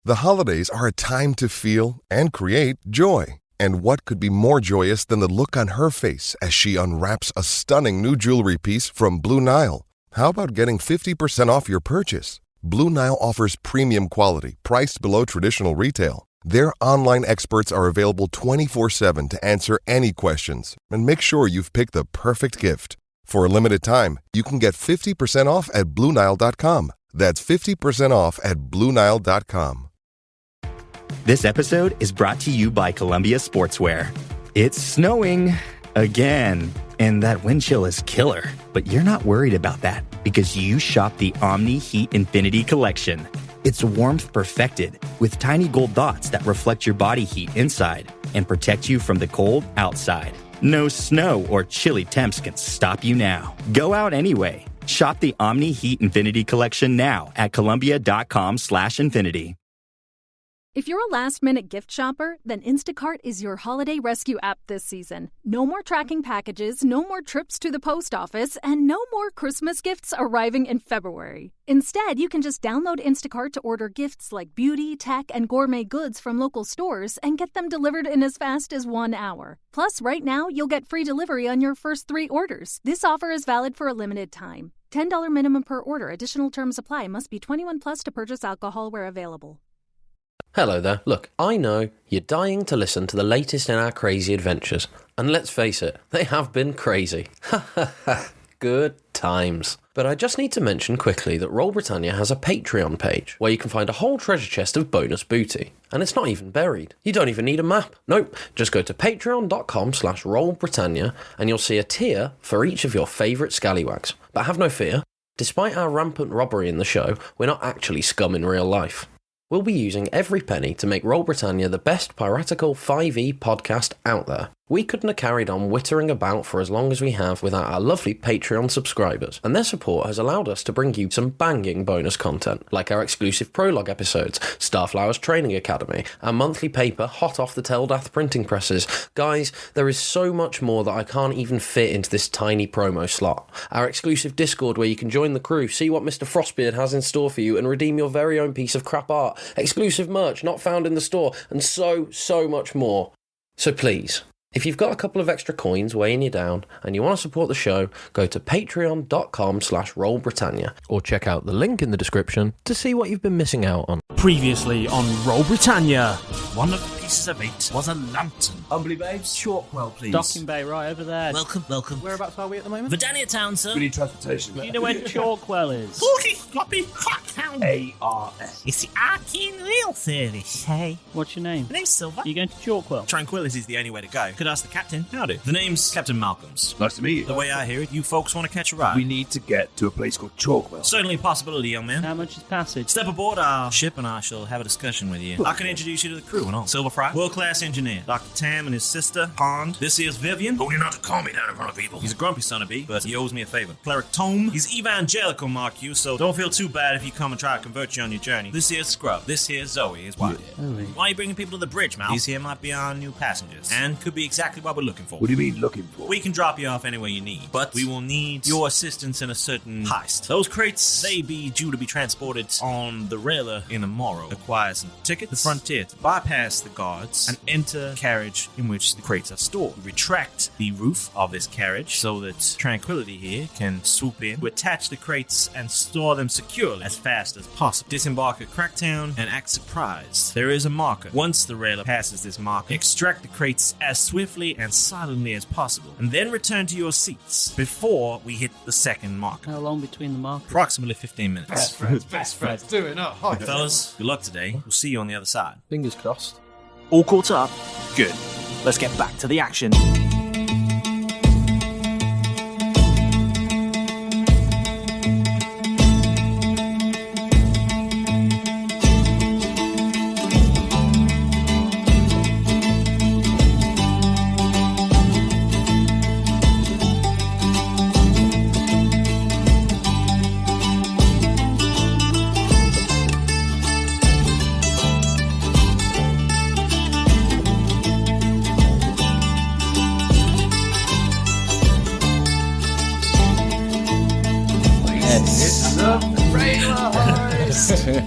The holidays are a time to feel and create joy. And what could be more joyous than the look on her face as she unwraps a stunning new jewelry piece from Blue Nile? How about getting 50% off your purchase? Blue Nile offers premium quality, priced below traditional retail. Their online experts are available 24/7 to answer any questions and make sure you've picked the perfect gift. For a limited time, you can get 50% off at BlueNile.com. That's 50% off at BlueNile.com. This episode is brought to you by Columbia Sportswear. It's snowing again, and that wind chill is killer. But you're not worried about that because you shop the Omni Heat Infinity Collection. It's warmth perfected with tiny gold dots that reflect your body heat inside and protect you from the cold outside. No snow or chilly temps can stop you now. Go out anyway. Shop the Omni Heat Infinity Collection now at Columbia.com/infinity. If you're a last-minute gift shopper, then Instacart is your holiday rescue app this season. No more tracking packages, no more trips to the post office, and no more Christmas gifts arriving in February. Instead, you can just download Instacart to order gifts like beauty, tech, and gourmet goods from local stores and get them delivered in as fast as 1 hour. Plus, right now, you'll get free delivery on your first 3 orders. This offer is valid for a limited time. $10 minimum per order. Additional terms apply. Must be 21 plus to purchase alcohol where available. Hello there. Look, I know you're dying to listen to the latest in our crazy adventures. And let's face it, they have been crazy. Ha ha ha. Good times. But I just need to mention quickly that Roll Britannia has a Patreon page where you can find a whole treasure chest of bonus booty. And it's not even buried. You don't even need a map. Nope. Just go to patreon.com/rollbritannia and you'll see a tier for each of your favourite scallywags. But have no fear. Despite our rampant robbery in the show, we're not actually scum in real life. We'll be using every penny to make Roll Britannia the best piratical 5e podcast out there. We couldn't have carried on wittering about for as long as we have without our lovely Patreon subscribers, and their support has allowed us to bring you some banging bonus content, like our exclusive prologue episodes, Starflower's Training Academy, our monthly paper hot off the Teldath printing presses. Guys, there is so much more that I can't even fit into this tiny promo slot. Our exclusive Discord where you can join the crew, see what Mr. Frostbeard has in store for you, and redeem your very own piece of crap art, exclusive merch not found in the store, and so much more. So please, if you've got a couple of extra coins weighing you down and you want to support the show, go to patreon.com/rollbritannia or check out the link in the description to see what you've been missing out on. Previously on Roll Britannia. One of the pieces of meat was a lantern. Humbly babes, Chalkwell, please. Docking Bay, right over there. Welcome. Whereabouts are we at the moment? Britannia Town, sir. We need transportation. Do you know where Chalkwell is? Forky, floppy, hot town. ARS. It's the Arcane Rail Service. Hey. What's your name? My name's Silver. Are you going to Chalkwell? Tranquility is the only way to go. Could ask the captain. Howdy. The name's Captain Malcolms. Nice to meet you. The way I hear it, you folks want to catch a ride. We need to get to a place called Chalkwell. Certainly a possibility, young man. How much is passage? Step aboard our ship and I shall have a discussion with you. I can introduce you to the crew and all. Silver Fry, world-class engineer. Dr. Tam and his sister, Pond. This here's Vivian. Told you not to call me down in front of people. He's a grumpy son of B, but he owes me a favor. Cleric Tome. He's evangelical, mark you, so don't feel too bad if you come and try to convert you on your journey. This here's Scrub. This here's Zoe, his wife. Zoe. Why are you bringing people to the bridge, Mal? These here might be our new passengers, and could be exactly what we're looking for. What do you mean looking for? We can drop you off anywhere you need, but we will need your assistance in a certain heist. Those crates, they be due to be transported on the railer in the morrow. Acquire some tickets, the frontier to bypass the guards, and enter the carriage in which the crates are stored. We retract the roof of this carriage so that Tranquility here can swoop in to attach the crates and store them securely as fast as possible. Disembark at Cracktown and act surprised. There is a marker. Once the railer passes this marker, extract the crates as swiftly and silently as possible, and then return to your seats before we hit the second marker. How long between the markers? Approximately 15 minutes. Best friends. Do it. Oh, hi. Fellas, good luck today. We'll see you on the other side. Fingers crossed. All caught up? Good. Let's get back to the action.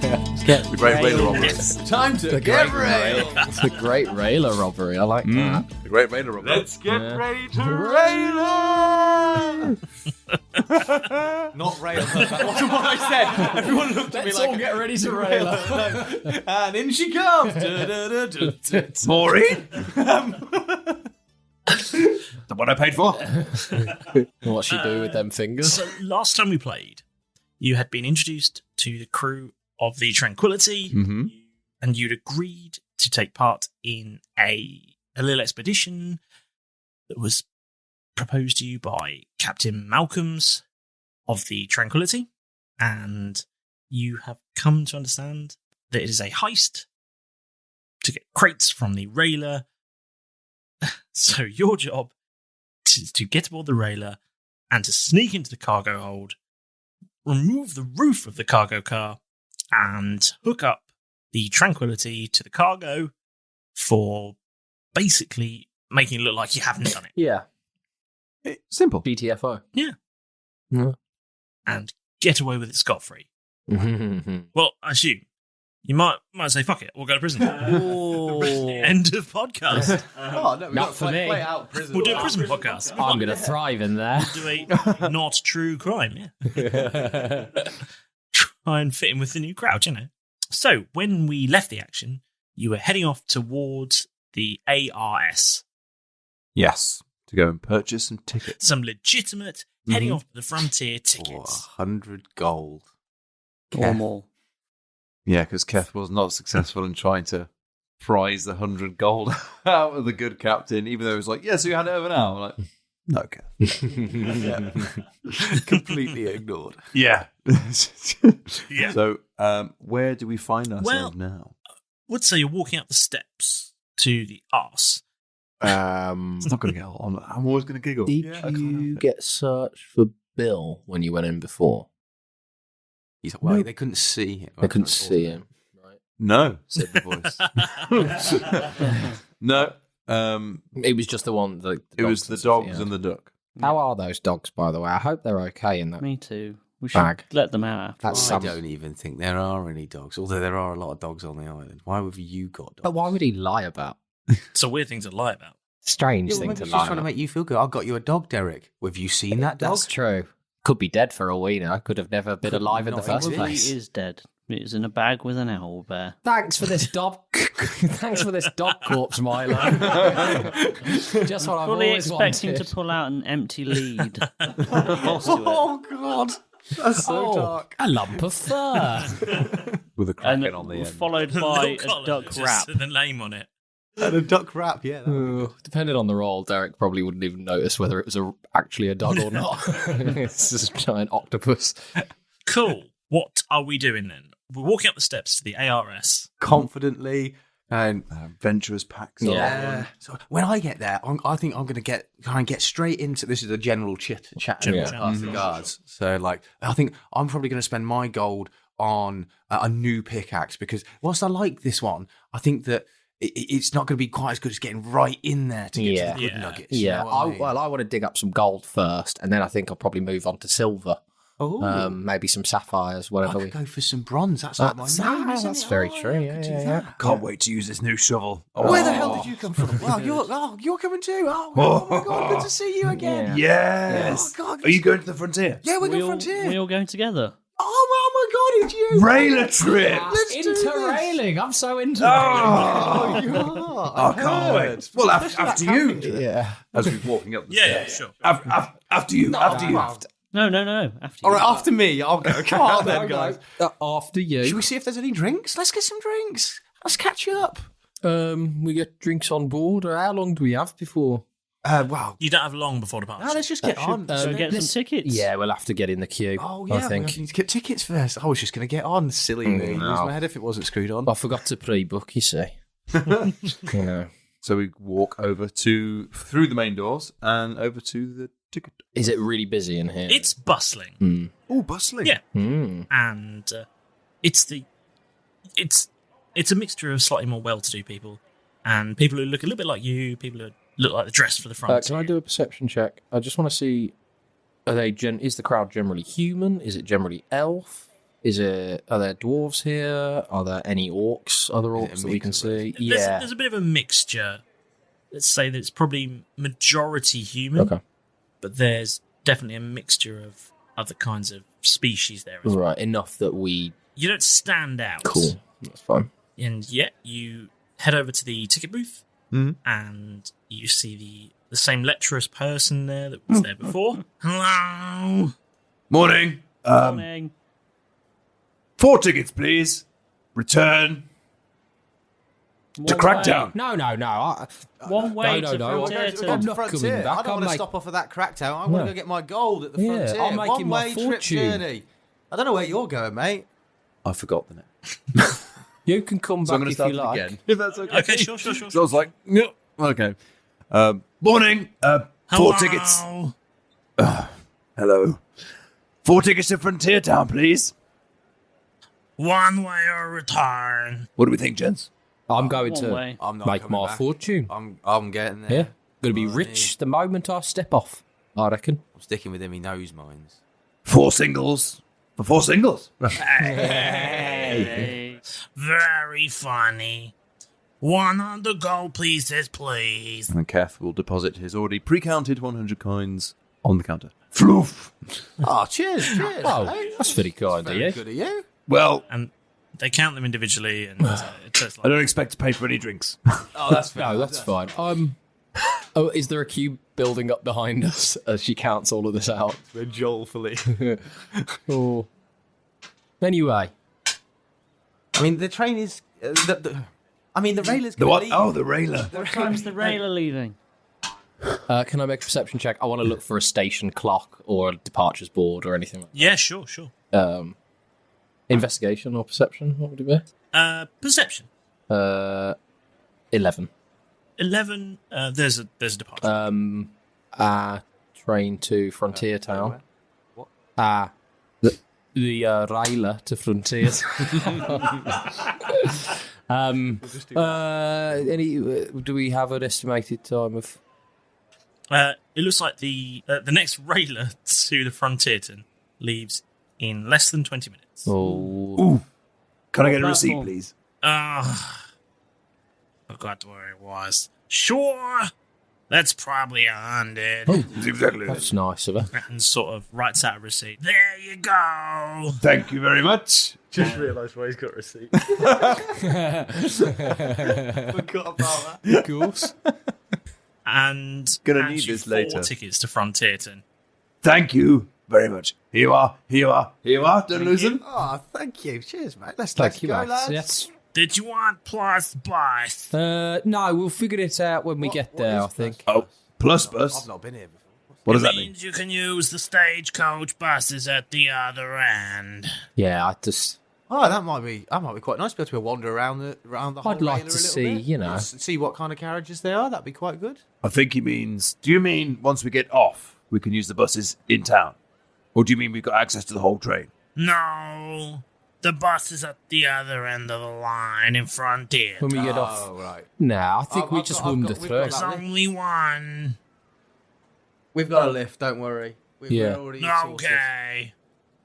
The Great Railer Robbery. Time to get railed. The Great Railer Robbery. I like that. The Great Railer Robbery. Let's get ready to rail. Not rail. That wasn't what I said. Everyone looked at me like, all get ready to rail. and in she comes. Maureen? The one I paid for. What's she do with them fingers? So last time we played, you had been introduced to the crew of the Tranquility, and you'd agreed to take part in a little expedition that was proposed to you by Captain Malcolms of the Tranquility, and you have come to understand that it is a heist to get crates from the Railer. So your job is to get aboard the Railer and to sneak into the cargo hold, remove the roof of the cargo car, and hook up the Tranquility to the cargo for basically making it look like you haven't done it. Yeah. Simple. GTFO. Yeah. Yeah. And get away with it scot-free. Well, I assume you might say, fuck it, we'll go to prison. End of podcast. No, Not for me. Play out prison. We'll do a prison podcast. I'm going to thrive in there. Do a not true crime, yeah. Try and fit in with the new crowd, you know. So, when we left the action, you were heading off towards the ARS. Yes. To go and purchase some tickets. Some legitimate heading off to the frontier tickets. 100 gold. Or more. Yeah, because Keth was not successful in trying to prize the 100 gold out of the good captain, even though he was like, yeah, so you hand it over now. I'm like, no, Keth. Completely ignored. Yeah. Yeah. So, where do we find ourselves now? I would say you're walking up the steps to the arse. It's not going to get on. I'm always going to giggle. Did you get searched for Bill when you went in before? He's like, well, they couldn't see him. They couldn't see him. Right. No, said the voice. No. It was just the one. It was the dogs and the duck. How are those dogs, by the way? I hope they're okay in that. Me too. We should bag. let them out after. I don't even think there are any dogs, although there are a lot of dogs on the island. Why have you got dogs? But why would he lie about? It's a weird thing to lie about. Strange Yeah, thing maybe to he's lie just trying about. to make you feel good. I got you a dog, Derek. Have you seen that dog? That's true. Could be dead for all we know. Could have never been alive in the first Probably place. is dead. It is in a bag with an owl bear. Thanks for this dog. Thanks for this dog corpse, Milo. Just what I've Fully always expecting wanted. to pull out an empty lead. Oh, God. That's so dark. A lump of fur. With a And kraken on the end. followed by Little a collar duck that just wrap. said the name on it. And a duck wrap, yeah. Depending on the role, Derek probably wouldn't even notice whether it was actually a dog or not. It's just a giant octopus. Cool. What are we doing then? We're walking up the steps to the ARS. Confidently and adventurous packs. Yeah. So when I get there, I think I'm going to try and get straight into this. Is a general chat past the guards. So like, I think I'm probably going to spend my gold on a new pickaxe because whilst I like this one, I think that it's not going to be quite as good as getting right in there to get to the good nuggets. Yeah. You know what I mean? I want to dig up some gold first, and then I think I'll probably move on to silver. Oh. Maybe some sapphires, I whatever. could go for some bronze. That's like my name, isn't That's it? very Oh, true. I Yeah, could do yeah, that. yeah. Can't wait to use this new shovel. Where the hell did you come from? Well, you're coming too. Oh my God, good to see you again. Yes. Oh, God, Are you going to the frontier? Yeah, we're We going all, frontier. we all going together. Oh my God, it's you. Railer trip. Let's do this. Interrailing. I'm so into Oh, You are. I can't wait. Well, after you. Yeah. As we're walking up the Yeah, steps. sure. After you. After you. No. After All you. right, after me. I'll go. Come on then, guys. After you. Should we see if there's any drinks? Let's get some drinks. Let's catch up. We get drinks on board, or how long do we have before? Wow. You don't have long before departure. No, let's just get on. So get some tickets. Yeah, we'll have to get in the queue. Oh, yeah. I think. We need to get tickets first. I was just going to get on. Silly me. no. Lose my head if it wasn't screwed on. I forgot to pre-book. You see. You know. So we walk over through the main doors and over to the ticket. Is it really busy in here? It's bustling. Oh, bustling. Yeah. Hmm. And it's a mixture of slightly more well-to-do people and people who look a little bit like you, people who look like they're dressed for the front. Can I do a perception check? I just want to see: is the crowd generally human? Is it generally elf? Are there dwarves here? Are there any orcs? Other orcs that we can see? There's a bit of a mixture. Let's say that it's probably majority human. Okay. But there's definitely a mixture of other kinds of species there as well. Right, enough that we... You don't stand out. Cool, that's fine. And yet you head over to the ticket booth and you see the same lecherous person there that was there before. Hello. Morning. Morning. 4 tickets, please. Return to Crackdown. No. One way to Frontier. I'm not coming back. I don't want to stop off at that Crackdown. I want to go get my gold at the Frontier. I'm making my One-way trip fortune. journey. I don't know where you're going, mate. I forgot the name. You can come So I'm back going to if you start like. again. If that's okay. Okay, sure. So I was like, no. Okay. Morning. 4 tickets. Hello. 4 tickets to Frontier Town, please. One way or return. What do we think, gents? I'm going One to way. I'm not make coming my back. fortune. I'm getting there. Yeah. Going to be rich the moment I step off, I reckon. I'm sticking with him. He knows mines. 4 singles. For 4 singles. Hey. Very funny. 100 gold pieces, please. And Keth will deposit his already pre-counted 100 coins on the counter. Floof. Oh, cheers. Oh, Hey, that's very kind of very you. good of you. Well, And they count them individually, and it's just I like, don't expect to pay for any drinks. Oh, that's fair. No, that's fine. Oh, is there a queue building up behind us as she counts all of this out? We're joyfully. Oh. Anyway, I mean, the train is. The railer's The going what? to leave. Oh, the railer. What time's the railer leaving? can I make a perception check? I want to look for a station clock or a departures board or anything like yeah, sure. that. Investigation or perception? What would it be? Perception. 11. 11. There's a department. Train to Frontier Town. What? The railer to Frontier. Do we have an estimated time of? It looks like the next railer to the Frontierton leaves in less than 20 minutes. Oh, Ooh. Can I get a What receipt, platform? please? Forgot where it was. Sure. That's probably 100. Exactly. that's nice of her. And sort of writes out a receipt. There you go. Thank you very much. Just realised where he's got a receipt. Forgot about that. Of course. And Gonna hands need you this 4 later. tickets to Frontierton. Thank you very much. Here you are. Don't lose them. Oh, thank you. Cheers, mate. Let's Thank you, go, Max. lads. Yes. Did you want plus bus? No, we'll figure it out when we get there, I think. Oh, plus bus. I've not been here before. What does It that mean? means you can use the stagecoach buses at the other end. Yeah, I just. Oh, that might be quite nice to be able to wander around the whole I'd like railer to a little see, bit. you know. See what kind of carriages they are. That'd be quite good. I think he means, do you mean once we get off, we can use the buses in town? Or do you mean we've got access to the whole train? No, the bus is at the other end of the line in Frontier. When we get off. Oh, right. Nah, I think we just wander we've through. got There's only one. We've got a lift. Don't worry. Yeah. We're already sorted. Okay.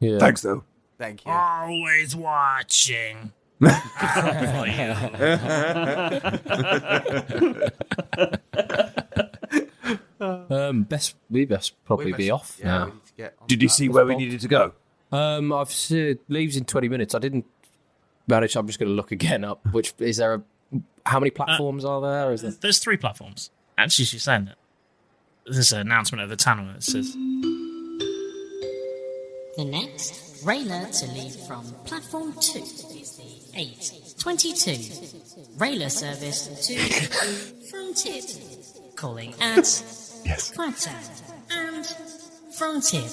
Yeah. Thanks, though. Thank you. Always watching. We best probably be off Yeah, now. we need to get on Did you that. see where we needed to go? I've said leaves in 20 minutes. I didn't manage. I'm just going to look again up. Which is there? How many platforms are there? Is there? There's 3 platforms. Actually, she's saying that. There's an announcement of the tunnel that says, The next railer to leave from platform 2 is the 8:22 railer service to Frontier. Calling at Crackdown and Frontier.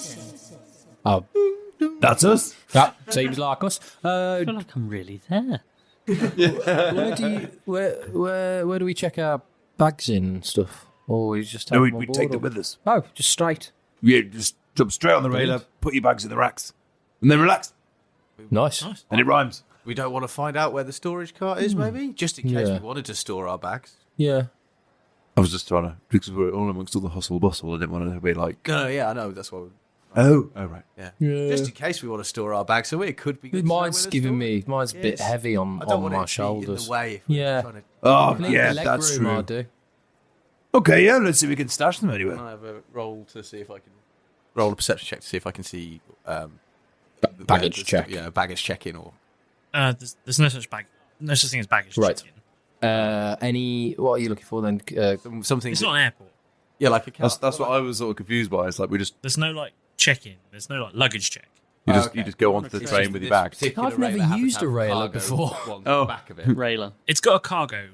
Oh, That's us. that seems like us. I feel like I'm really there. Where do we check our bags in and stuff? Or we just take No, them on we board, take or- them with us. Oh, just straight. Yeah, just jump straight on the railer, put your bags in the racks, and then relax. Nice. And it rhymes. We don't want to find out where the storage cart is, maybe? Just in case Yeah. we wanted to store our bags. Yeah. I was just trying to, because we're all amongst all the hustle bustle, I didn't want to be like, No, yeah, I know. That's why. Oh, right. Yeah. Yeah. Just in case we want to store our bags, so it could be good. Mine's to know giving where me. Mine's a bit Yes. heavy I on don't want my it to be shoulders. in the way if we're Yeah. trying to- Oh, I think yeah, the leg that's room true. I'll do. Okay, yeah, let's see if we can stash them anywhere. Can I have a roll to see if I can roll a perception check to see if I can see baggage where check. Yeah, baggage check-in or There's no such thing as baggage Right. check-in. What are you looking for then? something. It's not an airport. Yeah, like a car. That's what I was sort of confused by. It's like There's no like check-in. There's no like luggage check. you just go onto the train with your bag. I've never used a railer before. Oh. Back of it. Railer. It's got a cargo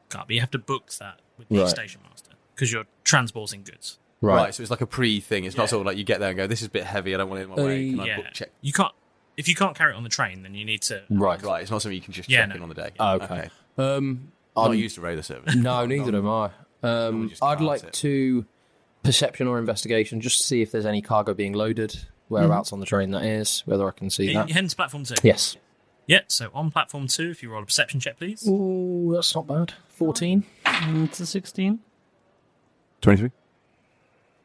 cart, but you have to book that with the Right. station master because you're transporting goods. Right. So it's like a pre-thing. It's not sort of like you get there and go, "This is a bit heavy. I don't want it in my way. Can I Yeah, book check?" you can't. If you can't carry it on the train, then you need to. Right. Right. It's not something you can just Yeah, check no. in on the day. Okay. I'm not used to railer service. No, neither am I. just I'd carts like it. to perception or investigation just to see if there's any cargo being loaded, whereabouts on the train that is, whether I can see You're that. heading to platform 2. Yes. Yeah. So on platform 2, if you roll a perception check, please. Ooh, that's not bad. 14. It's a 16. 23.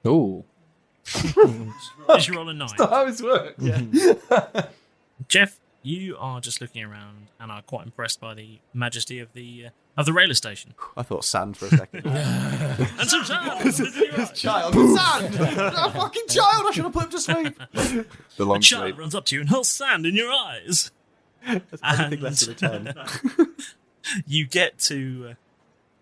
Ooh. Did you roll a 9? How it works. Jeff, you are just looking around and are quite impressed by the majesty of the railer station. I thought sand for a second. And some sand. Child, sand! A fucking child! I should have put him to sleep. The A long child sleep. runs up to you and hurls sand in your eyes. Anything less than a 10. You get to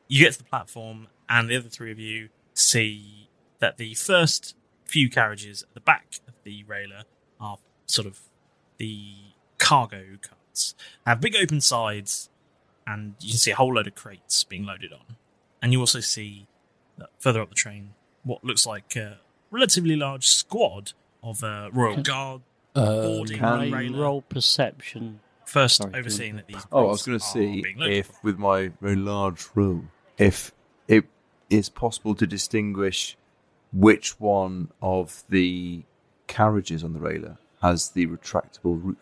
the platform, and the other three of you see that the first few carriages at the back of the railer are sort of the cargo carts. Have big open sides, and you can see a whole load of crates being loaded on. And you also see that further up the train what looks like a relatively large squad of Royal Guard boarding the I railer. roll perception. First, Sorry, overseeing that these. Oh, I was crates going to are see being loaded. if, with my very large room, if it is possible to distinguish which one of the carriages on the railer has the retractable roof.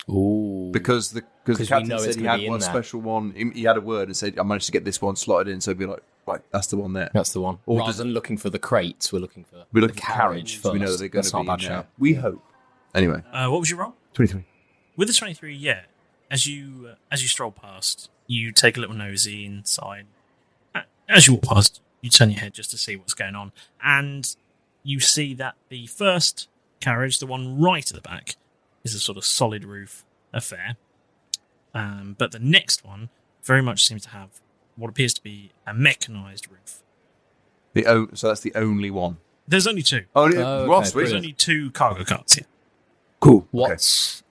Ooh. Because the we captain know said it's he gonna had be in one there. special one. He had a word and said, "I managed to get this one slotted in." So it'd be like, right, that's the one there. That's the one. Or Rather does- than looking for the crates, we're looking for We're looking the for carriage so we know first. they're going That's to not be a in bad there. shout. We hope. Anyway, What was your roll? 23. With the 23, yeah. As you stroll past, you take a little nosy inside. As you walk past, you turn your head just to see what's going on, and you see that the first carriage, the one right at the back, is a sort of solid roof affair. But the next one very much seems to have what appears to be a mechanised roof. So that's the only one. There's only two. Oh, okay, Ross, There's wait. only two cargo carts here. Cool. What's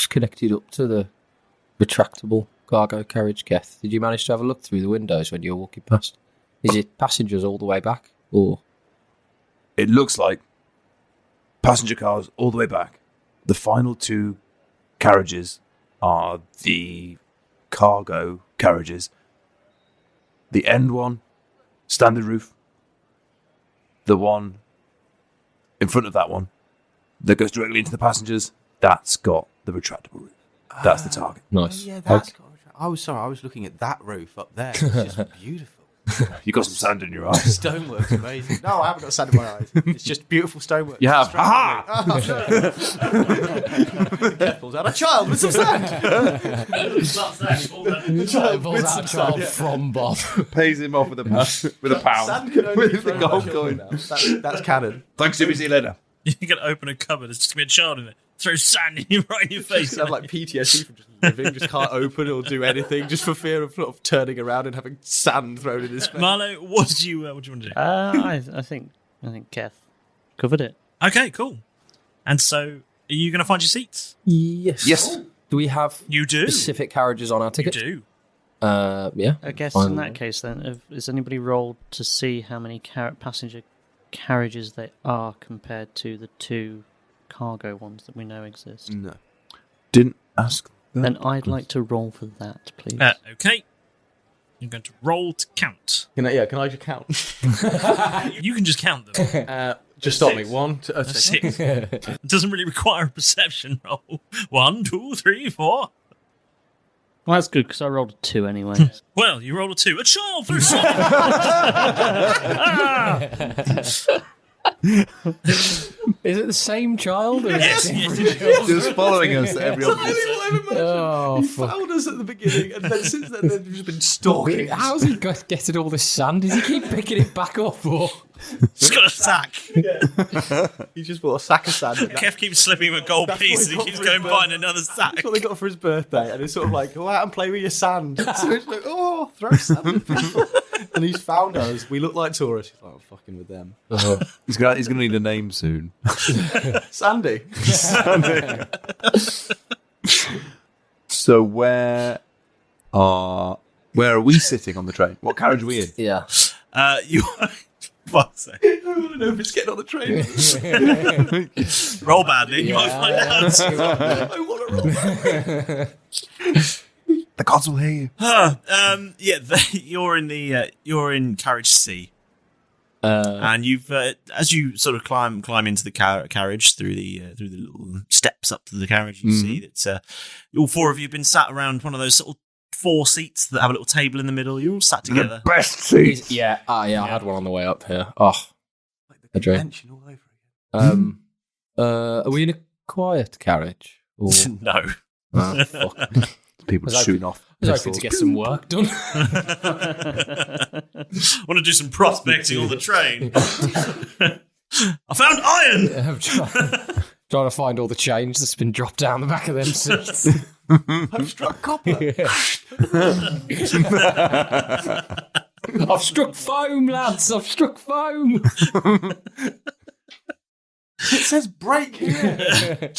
connected up to the retractable cargo carriage, Keth? Did you manage to have a look through the windows when you were walking past? Is it passengers all the way back, or It looks like passenger cars all the way back. The final two carriages are the cargo carriages. The end one, standard roof. The one in front of that one that goes directly into the passengers, that's got the retractable roof. That's the target. nice? Yeah, that's. I was sorry. I was looking at that roof up there. It's just beautiful. You got some sand in your eyes. Stonework's amazing. No, I haven't got sand in my eyes. It's just beautiful stonework. You have. Aha! Keth pulls out a child with some sand. From Bob. Pays him off with a pound. Sand can only be With the thrown gold by coin. children now. That's canon. Thanks, see you later. You're going to open a cupboard, there's just going to be a child in it. Throw sand in your right in your face. Just have like PTSD from just living, just can't open or do anything, just for fear of sort of turning around and having sand thrown in his face. Marlo, what do you want to do? I think Keth covered it. Okay, cool. And so, are you going to find your seats? Yes. Do we have You do. specific carriages on our You ticket? do. Yeah. I guess Fine. in that case, then, has anybody rolled to see how many passenger carriages they are compared to the two cargo ones that we know exist? No. Didn't ask that. Then I'd like to roll for that, please. Okay. You're going to roll to count. Can I just count? You can just count them. Just stop me. 1, 2, That's 6. It doesn't really require a perception roll. 1, 2, 3, 4. Well, that's good because I rolled a 2 anyway. Well, you roll a 2. A child through sand! Is it the same child? Or Yes, Just following us every other. Oh, he fuck. found us at the beginning, and then since then they've just been stalking us. How's he getting all this sand? Does he keep picking it back up? Or? He's got a sack. He just bought a sack of sand. Kev keeps slipping him a gold That's piece what and he he got keeps for his going birthday. buying another sack. That's what they got for his birthday, and it's sort of like, go out and play with your sand. So it's like, oh, throw sand at people. And he's found us. We look like tourists. He's like, I'm fucking with them. He's gonna need a name soon. Sandy. So where are we sitting on the train? What carriage are we in? Yeah. You fuck's sake. I want to know if it's getting on the train. Roll badly, you might find out. I want to roll. The gods will hear you. You're in carriage C, and you've as you sort of climb into the carriage through the little steps up to the carriage, you see that all four of you have been sat around one of those sort of 4 seats that have a little table in the middle. You're all sat together. The best seat. Yeah. I had one on the way up here. Oh, Like the convention all over again. Are we in a quiet carriage? Or... No. Oh, fuck. People shooting off. I was hoping to get some work done. Want to do some prospecting on the train? I found iron. I'm trying to find all the change that's been dropped down the back of them seats. I've struck copper. I've struck foam, lads. I've struck foam. It says break here.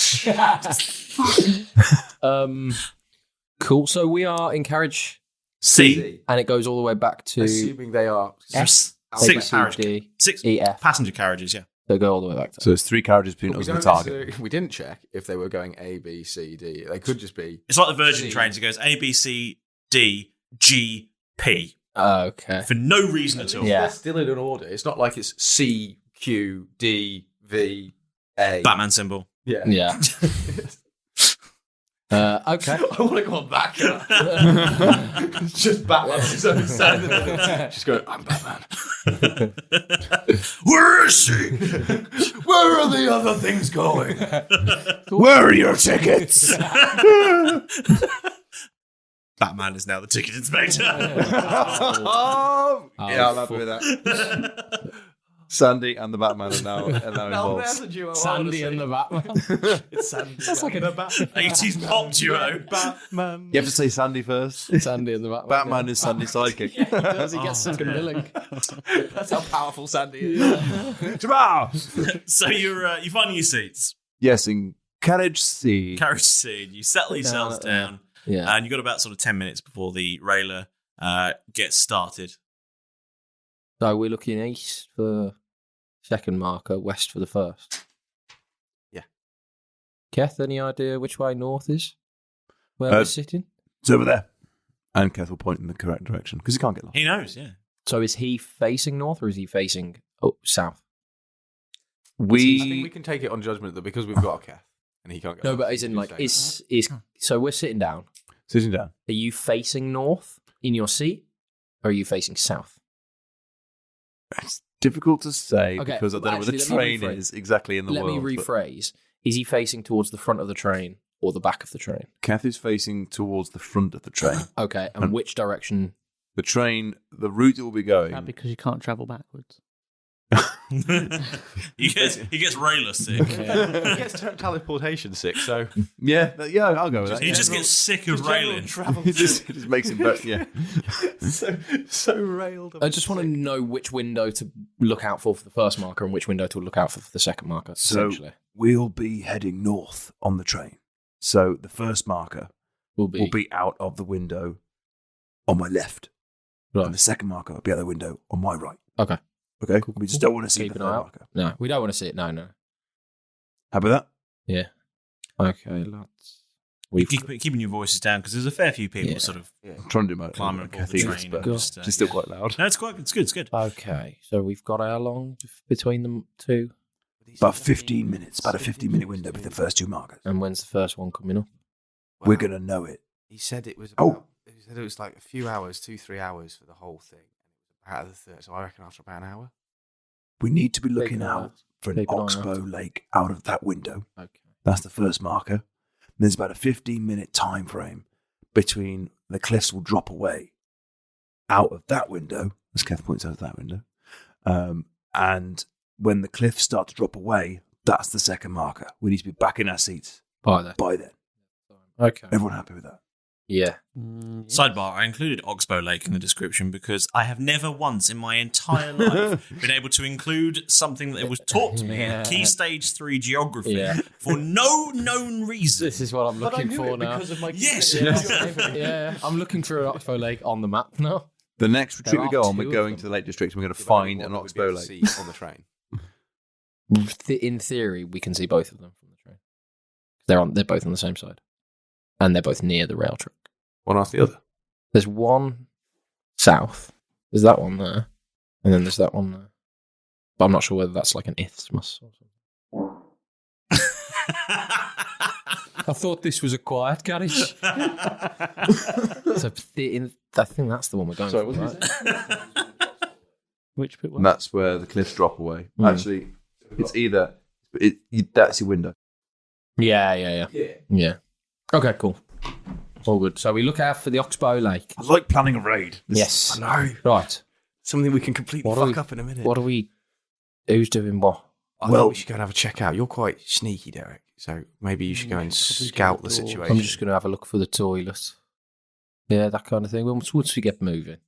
Cool. So we are in carriage C. and it goes all the way back to Assuming they are S, Six carriage, D, 6 E, F. passenger carriages, yeah. They go all the way back to. So it's 3 carriages between us and the target. We didn't check if they were going A, B, C, D. They could just be. It's like the Virgin C. trains. It goes A, B, C, D, G, P. Okay. For no reason at all. Yeah. They're still in an order. It's not like it's C, Q, D, V, A. Batman symbol. Yeah. Yeah. Okay. I want to go on back. It's just Batman. Just go, I'm Batman. Where is she? Where are the other things going? Where are your tickets? Batman is now the ticket inspector. Yeah, I'm happy with that. Sandy and the Batman are now involved. Sandy and the Batman. It's Sandy. That's like a Batman. 80s pop duo. Batman. You have to say Sandy first. Sandy and the Batman. Batman is Sandy's sidekick. He does. He gets second billing. That's how powerful Sandy is. So you're finding your seats. Yes, in carriage C. Carriage C. You settle yourselves down. Yeah. And you've got about sort of 10 minutes before the railer gets started. So we're looking east for second marker, west for the first. Yeah. Keth, any idea which way north is? Where we're sitting? It's over there. And Keth will point in the correct direction because he can't get lost. He knows, yeah. So is he facing north or is he facing south? I think we can take it on judgment that because we've got a Keth and he can't go. No, but as in like is so we're sitting down. Sitting down. Are you facing north in your seat, or are you facing south? It's difficult to say Okay, because I don't know where the actually, train is exactly in the Let world. me rephrase. Is he facing towards the front of the train or the back of the train? Keth is facing towards the front of the train. Okay, and which direction? The train, the route it will be going. That because you can't travel backwards. he gets railer sick. He gets teleportation sick, so yeah, I'll go with that. He just gets sick of railing. It just makes him better. Yeah, so railed. I just want to know which window to look out for the first marker and which window to look out for the second marker. So Essentially, we'll be heading north on the train. So the first marker will be out of the window on my left, right. And the second marker will be out the window on my right. Okay. Okay, cool. We just don't want to see the third marker. No, we don't want to see it. No. Happy with that? Yeah. Okay, lads. Keeping your voices down because there's a fair few people sort of I'm trying to do my climbing aboard the Thieves, train. but Just, it's still quite loud. No, it's good. It's good. Okay, so we've got how long between them two? About 15 minutes. About a 15-minute window with the first 2 markers. And when's the first one coming up? Wow. We're gonna know it. He said it was. He said it was like a few hours, 2-3 hours for the whole thing. Out of the third, so I reckon after about an hour. We need to be looking Keep an eye out for an Keep an eye oxbow lake out of that window. Okay. That's the first marker. There's about a 15-minute time frame between the cliffs will drop away out of that window, as Keth points out of that window, and when the cliffs start to drop away, that's the second marker. We need to be back in our seats By then. Okay. Everyone happy with that? Yeah. Sidebar, I included Oxbow Lake in the description because I have never once in my entire life been able to include something that was taught to me in Key Stage 3 geography for no known reason. This is what I'm looking for now. Because of my Yes. Yeah, I'm looking for an Oxbow Lake on the map now. The next retreat we There go are on, we're two going of to the Lake District and we're going to find an Oxbow Lake. on the train. In theory, we can see both of them from the train. They're both on the same side, and they're both near the rail track. One after the other. There's one south. There's that one there, and then there's that one there. But I'm not sure whether that's like an isthmus or something. I thought this was a quiet carriage. So I think that's the one we're going for. Right? Which bit? And that's where the cliffs drop away. Mm. Actually, it's either... that's your window. Yeah. Okay, cool. All good. So we look out for the Oxbow Lake. I like planning a raid. Yes. I know. Right. Something we can completely fuck up in a minute. What are we... Who's doing what? I think we should go and have a check out. You're quite sneaky, Derek. So maybe you should go and scout the situation. I'm just going to have a look for the toilet. Yeah, that kind of thing. Once we get moving.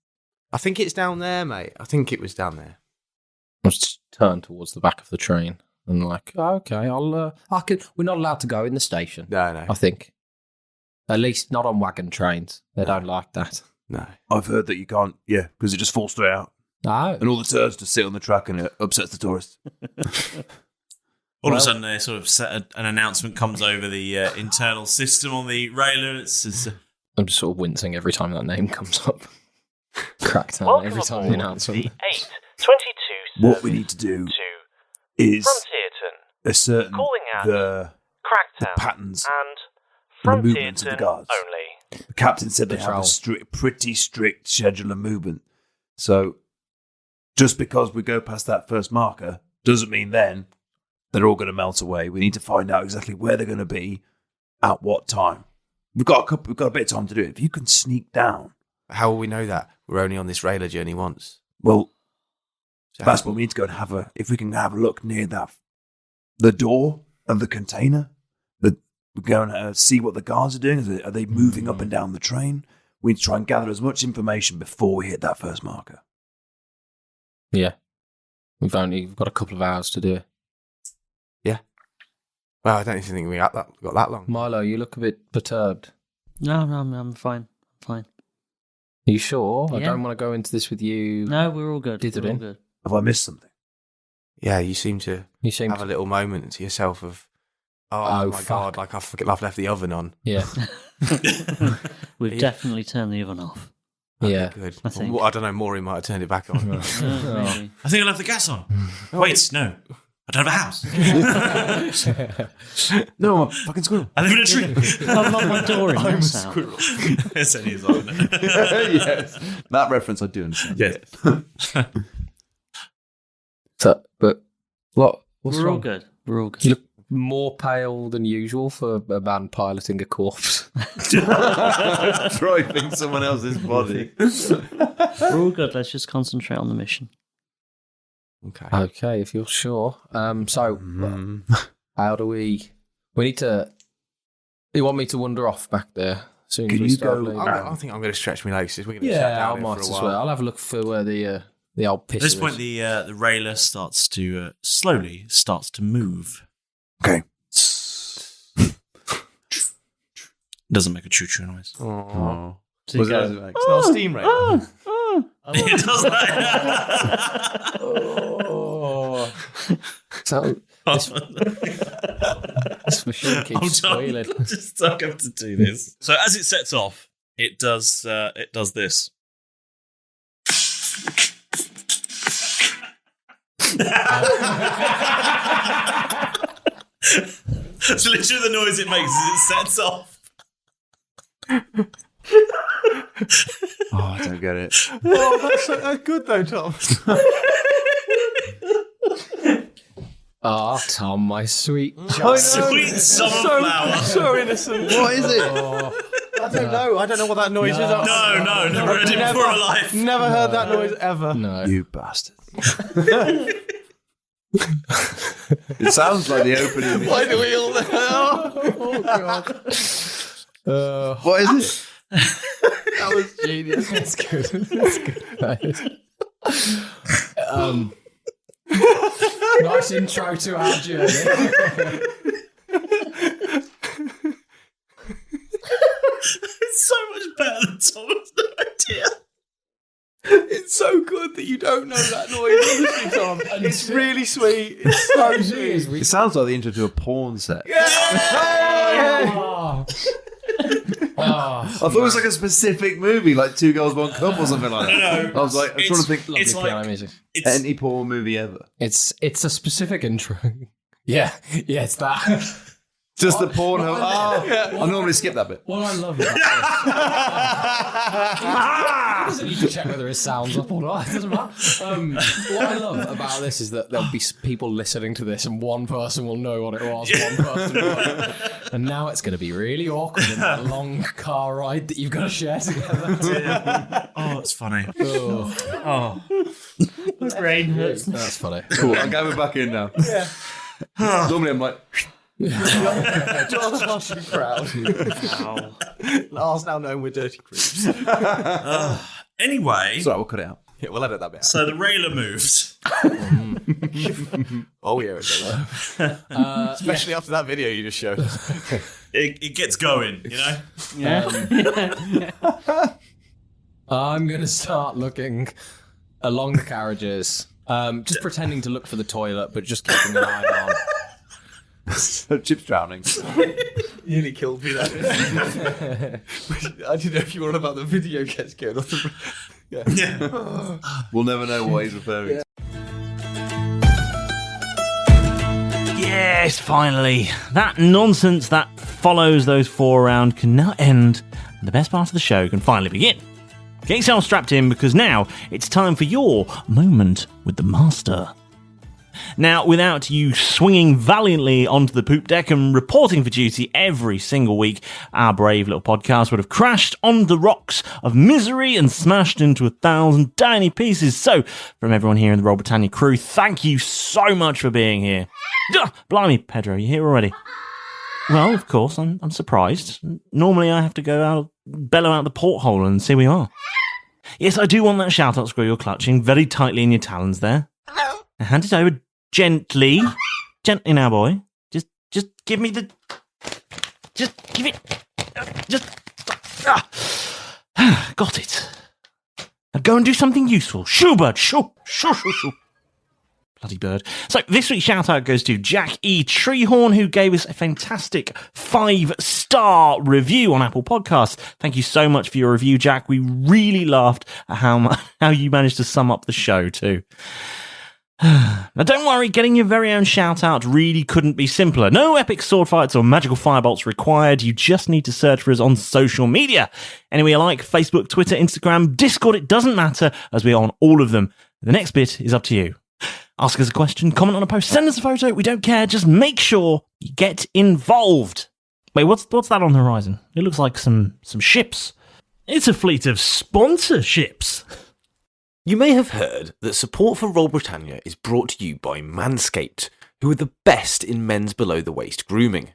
I think it's down there, mate. I think it was down there. Let's just turn towards the back of the train and like, okay, we're not allowed to go in the station. No. I think. At least not on wagon trains. They don't like that. No. I've heard that you can't, because it just falls straight out. No. And all the turds just sit on the track and it upsets the tourists. All of a sudden, a sort of an announcement comes over the internal system on the railer. I'm just sort of wincing every time that name comes up. Crackdown every time the announcement. The 822 What we need to do is Frontierton, ascertain calling out the Crackdown patterns and and the movements of the Frontierton guards. only. The captain said they have Patrol. a pretty strict schedule of movement. So just because we go past that first marker doesn't mean then they're all going to melt away. We need to find out exactly where they're going to be at what time. We've got a bit of time to do it. If you can sneak down. How will we know that? We're only on this railer journey once. Well, that's what we need to go and if we can have a look near the door of the container, we're going to see what the guards are doing. Are they moving up and down the train? We need to try and gather as much information before we hit that first marker. Yeah. We've got a couple of hours to do it. Yeah. Well, I don't even think we got that long. Milo, you look a bit perturbed. No, I'm fine. Fine. Are you sure? I Yeah. don't want to go into this with you. No, we're all good. Dithering. We're all good. Have I missed something? Yeah, you seem to have a little moment to yourself of, oh my God, like I've left the oven on. Yeah. We've definitely turned the oven off. Okay, Yeah. good. I think. Well, I don't know, Maureen might have turned it back on. Maybe. I think I left the gas on. Wait, no. I don't have a house. No, I'm a fucking squirrel. I live in a tree. I've locked my door in. I'm a That's how. squirrel. Yes, it is, isn't it? Yes. That reference I do understand. Yes. But what's We're wrong? all good. We're all good. You look more pale than usual for a man piloting a corpse. Driving someone else's body. We're all good. Let's just concentrate on the mission. Okay. Okay, if you're sure. So, how do we need to... You want me to wander off back there? Soon Can as we you start go- leaving? I think I'm going to stretch my legs. We're going to Yeah, I might as well. I'll have a look for where the old pisser At this point, is. the railer starts to slowly move. Okay. Doesn't make a choo-choo noise. Oh. So Was you that go, like, it's not a steam rail. It does that. Oh. So this machine keeps squealing. Just stuck up to do this. So as it sets off, it does this. It's literally the noise it makes as it sets off. Oh, I don't get it. Oh, that's good though, Tom. Ah, Tom, my sweet Sweet summer flower. So innocent. What is it? I don't know. I don't know what that noise is. No, ready for a life. Never heard that noise ever. No. You bastard. It sounds like the opening. Why do we all know? Oh, God. What is it? That was genius. That's good. That's good. Nice intro to our journey. It's so much better than Tom's idea. It's so good that you don't know that noise, honestly, Tom. It's really sweet. It's so sweet. It sounds like the intro to a porn set. I thought it was like a specific movie, like Two Girls, One Cup or something like that. No. I was like, I'm trying to think. It's like music. Any porn movie ever. It's a specific intro. Yeah, it's that. Just the porn. I normally skip that bit. What I love about this, he doesn't need to check whether his sound's up or not. It doesn't matter. What I love about this is that there'll be people listening to this, and one person will know what it was, one person won't. And now it's going to be really awkward in that long car ride that you've got to share together. Oh, it's funny. My brain hurts. That's funny. Cool. I'm going back in now. Yeah. Normally I'm like. John's watching crowd. Lars now known we're dirty creeps. Anyway. Sorry, we'll cut it out. Yeah, we'll edit that bit out. So the railer moves. Oh, yeah, it does. Especially after that video you just showed us. It gets going, you know? Yeah. I'm going to start looking along the carriages, just pretending to look for the toilet, but just keeping an eye on. So Chip's drowning. Nearly killed me that. I didn't know if you were on about the video gets going. Yeah. We'll never know what he's referring to. Yes, finally. That nonsense that follows those 4 around can now end, and the best part of the show can finally begin. Get yourself strapped in, because now it's time for your moment with the Master. Now, without you swinging valiantly onto the poop deck and reporting for duty every single week, our brave little podcast would have crashed on the rocks of misery and smashed into 1,000 tiny pieces. So, from everyone here in the Roll Britannia crew, thank you so much for being here. Blimey, Pedro, you here already? Well, of course, I'm surprised. Normally I have to go out, bellow out the porthole, and here we are. Yes, I do want that shout-out screw you're clutching very tightly in your talons there. Now hand it over gently. Gently now, boy. Just give me the... Just give it... Got it. Now go and do something useful. Shoo, bird. Shoo. Bloody bird. So this week's shout-out goes to Jack E. Treehorn, who gave us a fantastic 5-star review on Apple Podcasts. Thank you so much for your review, Jack. We really laughed at how you managed to sum up the show, too. Now don't worry, getting your very own shout-out really couldn't be simpler. No epic sword fights or magical firebolts required. You just need to search for us on social media. Anyway you like, Facebook, Twitter, Instagram, Discord, it doesn't matter, as we are on all of them. The next bit is up to you. Ask us a question, comment on a post, send us a photo, we don't care, just make sure you get involved. Wait, what's that on the horizon? It looks like some ships. It's a fleet of sponsorships. You may have heard that support for Roll Britannia is brought to you by Manscaped, who are the best in men's below-the-waist grooming.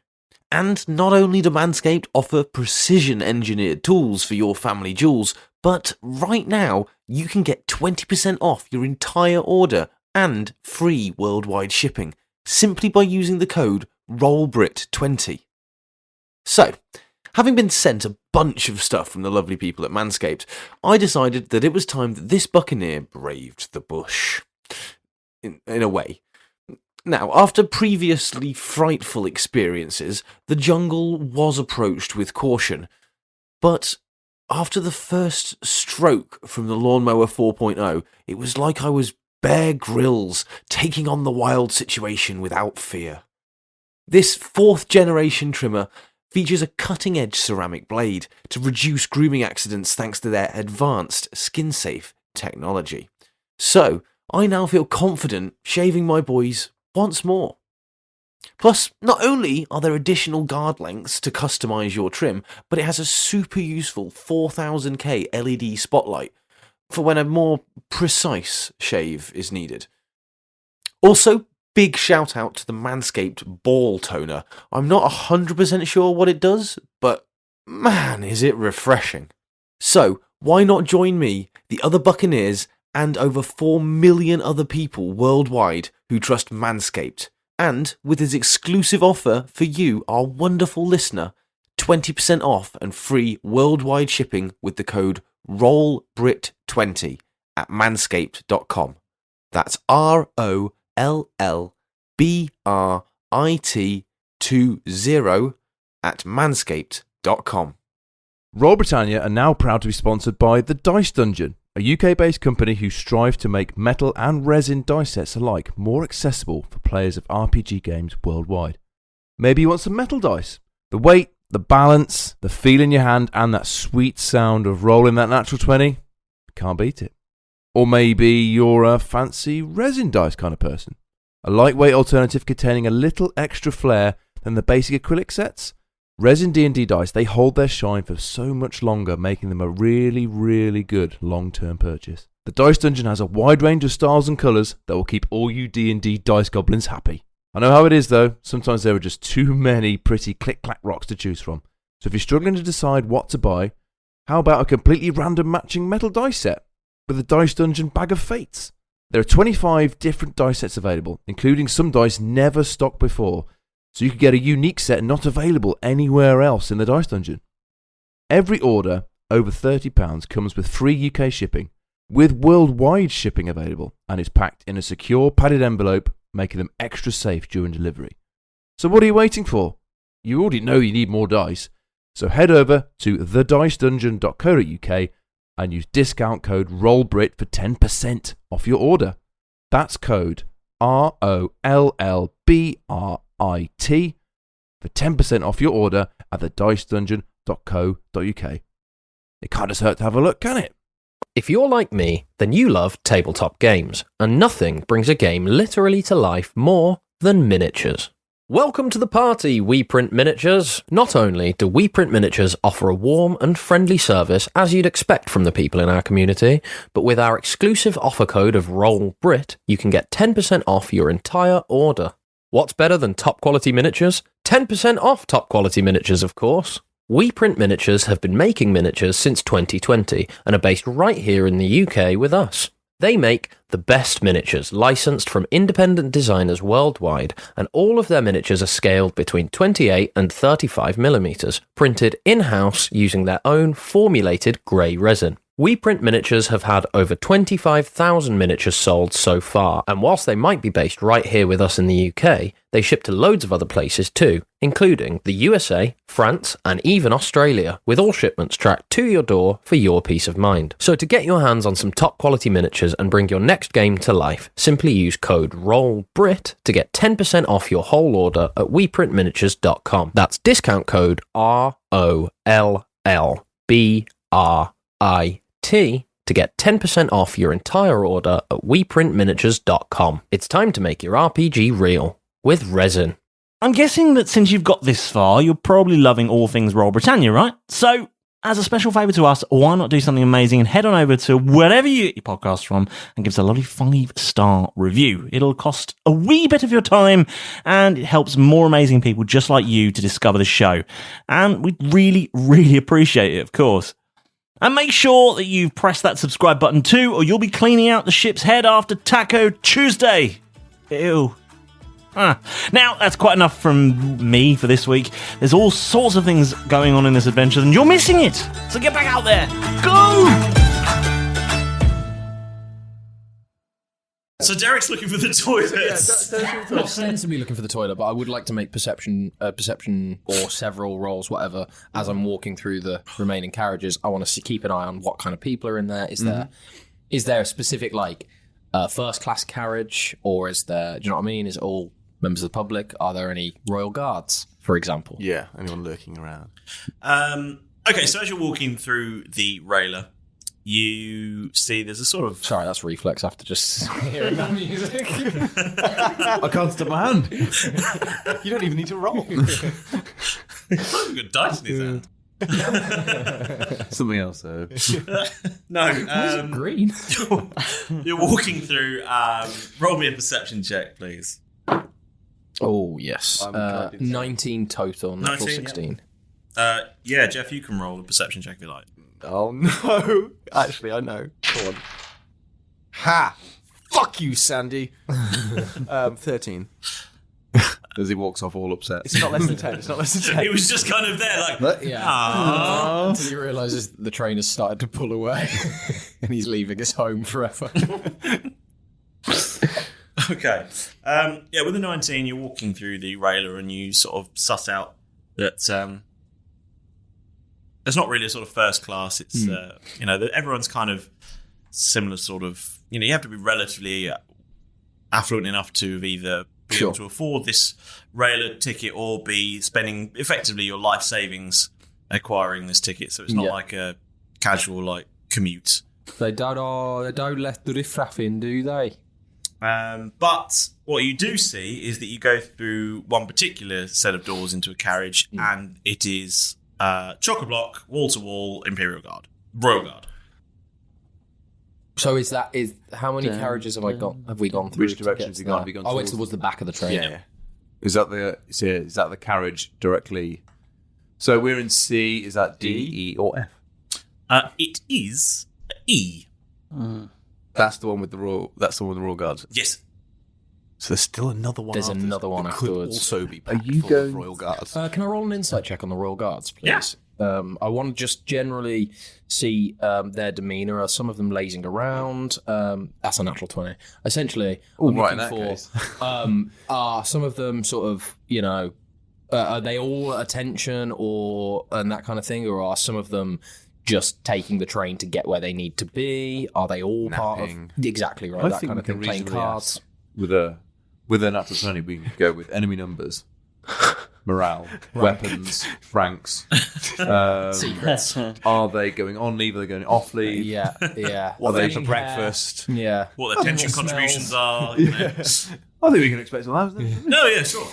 And not only do Manscaped offer precision-engineered tools for your family jewels, but right now you can get 20% off your entire order and free worldwide shipping simply by using the code ROLLBRIT20. So, having been sent a bunch of stuff from the lovely people at Manscaped, I decided that it was time that this buccaneer braved the bush. In a way. Now, after previously frightful experiences, the jungle was approached with caution. But after the first stroke from the Lawnmower 4.0, it was like I was Bear Grylls taking on the wild situation without fear. This 4th generation trimmer features a cutting-edge ceramic blade to reduce grooming accidents thanks to their advanced skin-safe technology. So, I now feel confident shaving my boys once more. Plus, not only are there additional guard lengths to customise your trim, but it has a super useful 4000K LED spotlight for when a more precise shave is needed. Also, big shout out to the Manscaped Ball Toner. I'm not 100% sure what it does, but man, is it refreshing. So, why not join me, the other Buccaneers, and over 4 million other people worldwide who trust Manscaped? And with his exclusive offer for you, our wonderful listener, 20% off and free worldwide shipping with the code ROLLBRIT20 at manscaped.com. That's ROLLBRIT20 at manscaped.com. Roll Britannia are now proud to be sponsored by The Dice Dungeon, a UK-based company who strive to make metal and resin dice sets alike more accessible for players of RPG games worldwide. Maybe you want some metal dice. The weight, the balance, the feel in your hand, and that sweet sound of rolling that natural 20, can't beat it. Or maybe you're a fancy resin dice kind of person. A lightweight alternative containing a little extra flair than the basic acrylic sets. Resin D&D dice, they hold their shine for so much longer, making them a really, really good long-term purchase. The Dice Dungeon has a wide range of styles and colours that will keep all you D&D dice goblins happy. I know how it is though, sometimes there are just too many pretty click-clack rocks to choose from. So if you're struggling to decide what to buy, how about a completely random matching metal dice set with the Dice Dungeon Bag of Fates? There are 25 different dice sets available, including some dice never stocked before, so you could get a unique set not available anywhere else in the Dice Dungeon. Every order over £30 comes with free UK shipping, with worldwide shipping available, and is packed in a secure padded envelope, making them extra safe during delivery. So what are you waiting for? You already know you need more dice, so head over to thedicedungeon.co.uk and use discount code ROLLBRIT for 10% off your order. That's code ROLLBRIT for 10% off your order at thedicedungeon.co.uk. It can't just hurt to have a look, can it? If you're like me, then you love tabletop games, and nothing brings a game literally to life more than miniatures. Welcome to the party, We Print Miniatures! Not only do We Print Miniatures offer a warm and friendly service as you'd expect from the people in our community, but with our exclusive offer code of ROLLBRIT, you can get 10% off your entire order. What's better than top quality miniatures? 10% off top quality miniatures, of course. We Print Miniatures have been making miniatures since 2020 and are based right here in the UK with us. They make the best miniatures licensed from independent designers worldwide, and all of their miniatures are scaled between 28 and 35mm, printed in-house using their own formulated grey resin. We Print Miniatures have had over 25,000 miniatures sold so far, and whilst they might be based right here with us in the UK, they ship to loads of other places too, including the USA, France, and even Australia, with all shipments tracked to your door for your peace of mind. So to get your hands on some top quality miniatures and bring your next game to life, simply use code ROLLBRIT to get 10% off your whole order at weprintminiatures.com. That's discount code ROLLBRIT to get 10% off your entire order at weprintminiatures.com. It's time to make your RPG real with resin. I'm guessing that since you've got this far, you're probably loving all things Roll Britannia, right? So, as a special favour to us, why not do something amazing and head on over to wherever you get your podcast from and give us a lovely 5-star review. It'll cost a wee bit of your time, and it helps more amazing people just like you to discover the show. And we'd really, really appreciate it, of course. And make sure that you've pressed that subscribe button too, or you'll be cleaning out the ship's head after Taco Tuesday. Ew. Now, that's quite enough from me for this week. There's all sorts of things going on in this adventure, and you're missing it. So get back out there. Go! So Derek's looking for the toilet. I'm not sensibly looking for the toilet, but I would like to make perception or several rolls, whatever, as I'm walking through the remaining carriages. I want to keep an eye on what kind of people are in there. Is there a specific first class carriage, or is there? Do you know what I mean? Is it all members of the public? Are there any royal guards, for example? Yeah, anyone lurking around? Okay, so as you're walking through the railer, you see there's a sort of... Sorry, that's reflex after just hearing that music. I can't stop my hand. You don't even need to roll. Good dice in his hand. Something else, though. No. Green. You're walking through. Roll me a perception check, please. Oh, yes. 19 total, natural 16. Yeah, Jeff, you can roll a perception check if you like. Oh, no. Actually, I know. Go on. Ha! Fuck you, Sandy. 13. As he walks off all upset. It's not less than 10. It's not less than 10. He was just kind of there, like, yeah. Until he realises the train has started to pull away and he's leaving his home forever. Okay. Yeah, with the 19, you're walking through the railer and you sort of suss out that it's not really a sort of first class. It's, you know, that everyone's kind of similar sort of, you know, you have to be relatively affluent enough to either be able to afford this railer ticket or be spending effectively your life savings acquiring this ticket. So it's not like a casual like commute. They don't let the riffraff in, do they? But what you do see is that you go through one particular set of doors into a carriage, and it is chock-a-block, wall-to-wall Imperial Guard, Royal Guard. So is how many carriages have we gone through? Which direction has he gone? Have you gone it's towards the back of the train. Yeah. Is that the carriage directly? So we're in C. Is that D, E, or F? It is E. That's the one with the Royal. That's the one with the Royal Guards. Yes. So there's still another one. There's another one afterwards. Could also be packed full of Royal Guards. Can I roll an insight check on the Royal Guards, please? Yes. I want to just generally see their demeanour. Are some of them lazing around? That's a natural 20. Essentially, I'm looking for are some of them sort of, you know, are they all at attention and that kind of thing, or are some of them just taking the train to get where they need to be? Are they all part of exactly right? That kind of thing. Playing cards with a natural 20, we can go with enemy numbers. Morale, weapons, ranks, secrets. Are they going on leave? Are they going off leave? Yeah. What are they for breakfast? Yeah. What their pension contributions are. You know. I think we can expect some of that. No, yeah, sure.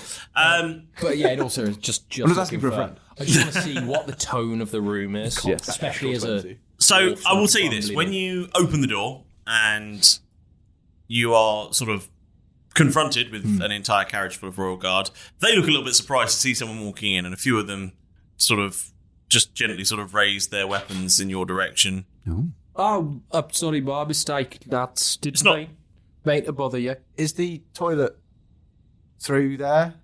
But yeah, it also is just I'm just asking for a friend. I just want to see what the tone of the room is, especially as a. So I will tell you this: when you open the door and you are sort of confronted with an entire carriage full of Royal Guard, they look a little bit surprised to see someone walking in, and a few of them sort of just gently sort of raise their weapons in your direction. Oh, sorry, my mistake. It's not meant to bother you. Is the toilet through there?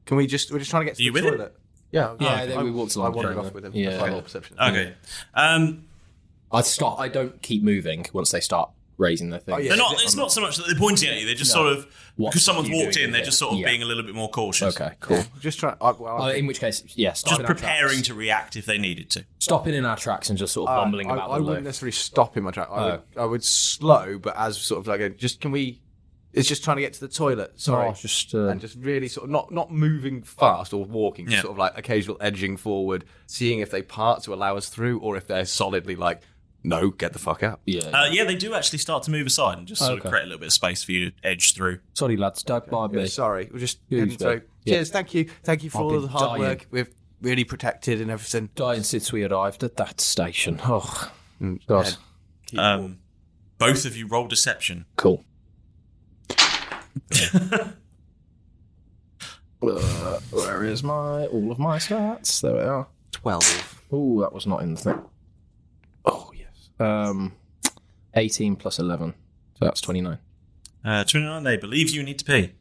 We're just trying to get to the toilet. Yeah, we walked along. I wandered off with him. Yeah, That's my whole perception. Okay. I stop. I don't keep moving once they start raising their thing. They're not. It's not so much that they're pointing at you. They're just sort of because someone's walked in. They're just sort of being a little bit more cautious. Okay, cool. Just try. In which case, yes, just preparing to react if they needed to. Stopping in our tracks and just sort of bumbling about. I wouldn't necessarily stop in my track. I would slow, but as sort of like can we? It's just trying to get to the toilet. Sorry, and just really sort of not moving fast or walking, just sort of like occasional edging forward, seeing if they part to allow us through, or if they're solidly like, no, get the fuck out. Yeah, they do actually start to move aside and just sort of create a little bit of space for you to edge through. Sorry, lads, don't mind me. Sorry, we're just heading through. Cheers, thank you for all the hard work. We're really protected and everything. Dying since we arrived at that station. Oh, God. Both of you roll deception. Cool. Where is all of my stats? There we are. 12. Oh, that was not in the thing. Oh, yes. 18 plus 11. So that's 29. 29, they believe you need to pee.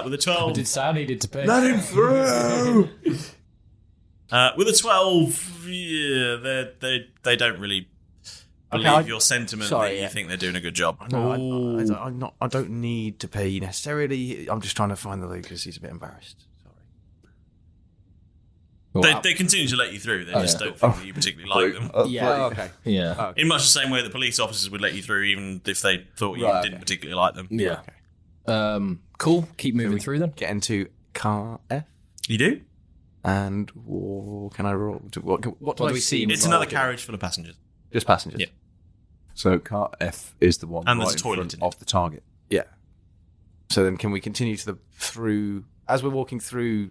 With a 12... I did say I needed to pee. Let him through! With a 12, yeah, they don't really believe your sentiment that you think they're doing a good job. No, I don't need to pee necessarily. I'm just trying to find the Luke because he's a bit embarrassed. Sorry. They continue to let you through. They just don't think that you particularly like them. Okay. Yeah. In much the same way that police officers would let you through even if they thought you didn't particularly like them. Yeah. Okay. Cool. Keep moving through then. Get into car F. You do? And can I roll? What do we see? It's another carriage full of passengers. Just passengers. Yeah. So car F is the one And right there's a in toilet front in it. of the target. Yeah. So then can we continue through, as we're walking through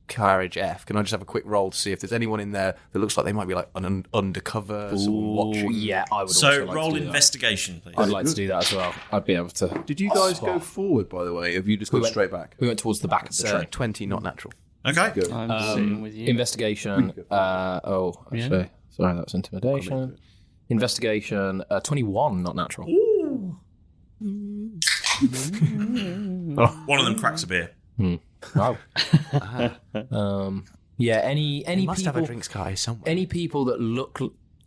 carriage F, can I just have a quick roll to see if there's anyone in there that looks like they might be like an undercover, someone watching? Yeah, I would So also like roll to do investigation, please. that. I'd like to do that as well. I'd be able to. Did you guys go forward, by the way? Have you just gone straight back? We went towards the back of the train. 20, not natural. Okay. Good. I'm sitting with you. Investigation. Actually, sorry, that was intimidation. Investigation. 21, not natural. One of them cracks a beer. Wow. Yeah. Any They must people? have a drinks cart somewhere. Any people that look.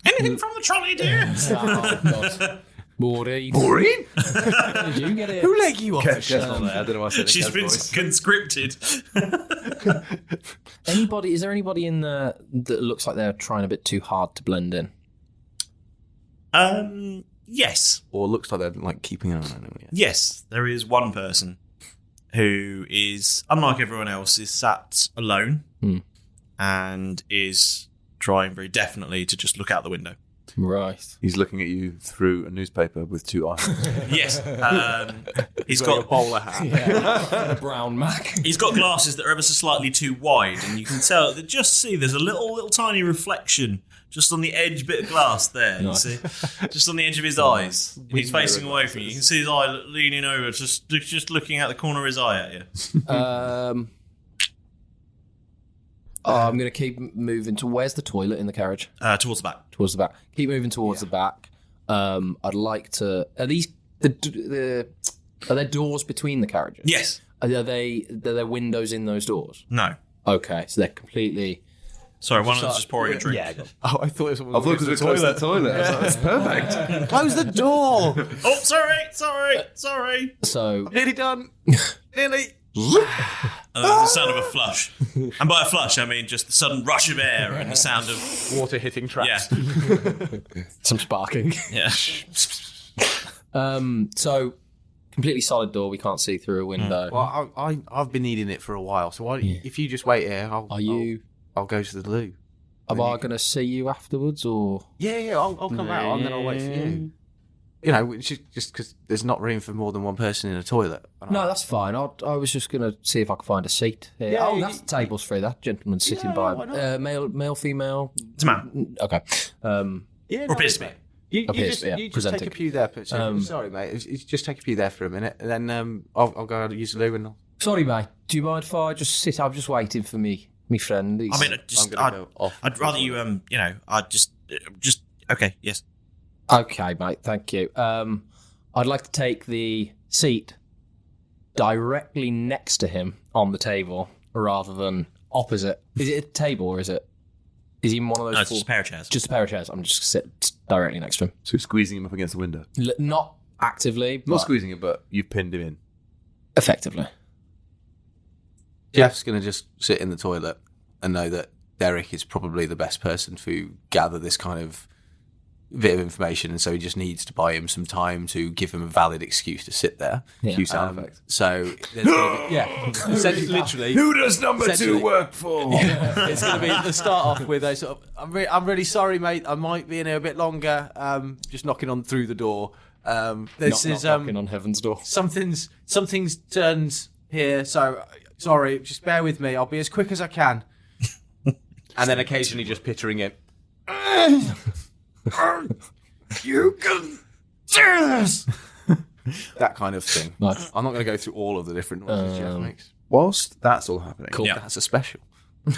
Anything from the trolley, dear? Oh, God. Maureen. Maureen? Did you get it? Who let you off? I don't know why I said She's been conscripted. Anybody? Is there anybody in there that looks like they're trying a bit too hard to blend in? Yes. Or looks like they're like keeping an eye on them. Yes, there is one person who is, unlike everyone else, is sat alone and is trying very definitely to just look out the window. Right. He's looking at you through a newspaper with two eyes. Yes. He's got a bowler hat. Yeah. A brown Mac. He's got glasses that are ever so slightly too wide, and you can tell that there's a little tiny reflection just on the edge bit of glass there. Nice. You see, just on the edge of his eyes. He's facing away from you. You can see his eye leaning over, just looking out the corner of his eye at you. I'm going to keep moving to where's the toilet in the carriage? Towards the back. Towards the back. Keep moving towards the back. I'd like to at least are there doors between the carriages? Yes. Are there windows in those doors? No. Okay, so they're completely. Sorry, one of them's just pouring a drink. Yeah. Oh, I thought it was the toilet. That's perfect. Close the door. Oh, sorry. So Nearly done. Nearly. The sound of a flush. And by a flush, I mean just the sudden rush of air and the sound of Water hitting traps. Yeah. some sparking. Yeah. So completely solid door. We can't see through a window. Well, I've been needing it for a while, so if you just wait here, I'll go to the loo. Am I going to see you afterwards, or? Yeah, I'll come out and then I'll wait for you. You know, just because there's not room for more than one person in a toilet. No, that's fine. I was just going to see if I could find a seat here. Yeah, that's the table's free. That gentleman's sitting by. why not? Male, female? It's a man. Okay. Yeah, Or appears to be. You Appears, just, yeah, you just presenting. take a pew there. Sorry, mate. You just take a pew there for a minute, and then I'll go and use the loo and Sorry, mate. Do you mind if I just sit? I'm just waiting for me friend. I mean, I'd rather you, I'd just, okay, yes. Okay, mate. Thank you. I'd like to take the seat directly next to him on the table rather than opposite. Is it a table or is he in one of those? No, it's just a pair of chairs. Just a pair of chairs. I'm just sit directly next to him. So squeezing him up against the window. Not actively, Not but squeezing it, but you've pinned him in. effectively. Jeff's going to just sit in the toilet and know that Derek is probably the best person to gather this kind of bit of information, and so he just needs to buy him some time to give him a valid excuse to sit there. Yeah. Cue sound effect. So there's gonna be, literally, Who does number essentially- 2 work for? it's going to be the start off with a sort of, I'm really sorry, mate. I might be in here a bit longer. Just knocking on through the door. This is knocking on heaven's door. something's turned here. So sorry, just bear with me. I'll be as quick as I can. And then occasionally just pittering it. You can do this. That kind of thing. Nice. I'm not going to go through all of the different noises Jeff makes. Whilst that's all happening, Cool. Yeah. That's a special. we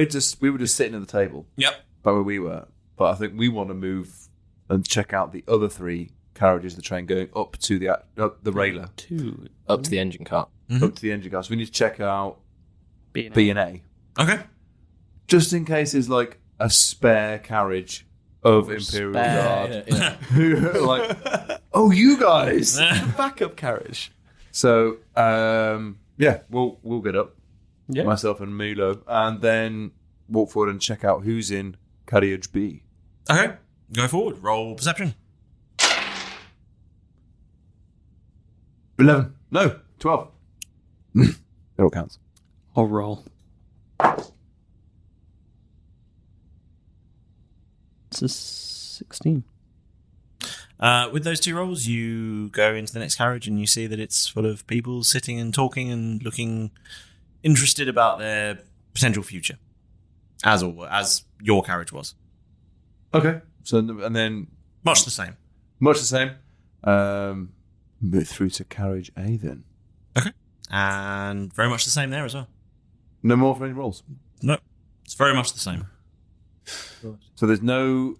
were just sitting at the table. Yep. By where we were, but I think we want to move and check out the other 3 carriages of the train going up to the railer, Up to the engine cart. up to the engine car. So we need to check out B&A. B&A, Okay. just in case there's like a spare carriage of Imperial Guard. Yeah. Like, oh, you guys. Backup carriage. So yeah, we'll get up, myself and Milo, and then walk forward and check out who's in carriage B. Okay. Go forward. Roll perception. 11. No, 12. It all counts. I'll roll. That's a 16. With those 2 rolls, you go into the next carriage and you see that it's full of people sitting and talking and looking interested about their potential future, as your carriage was. Okay. So and then much the same. Much the same. Move through to carriage A then. Okay. And very much the same there as well. No more for any rolls? No. It's very much the same. So there's no...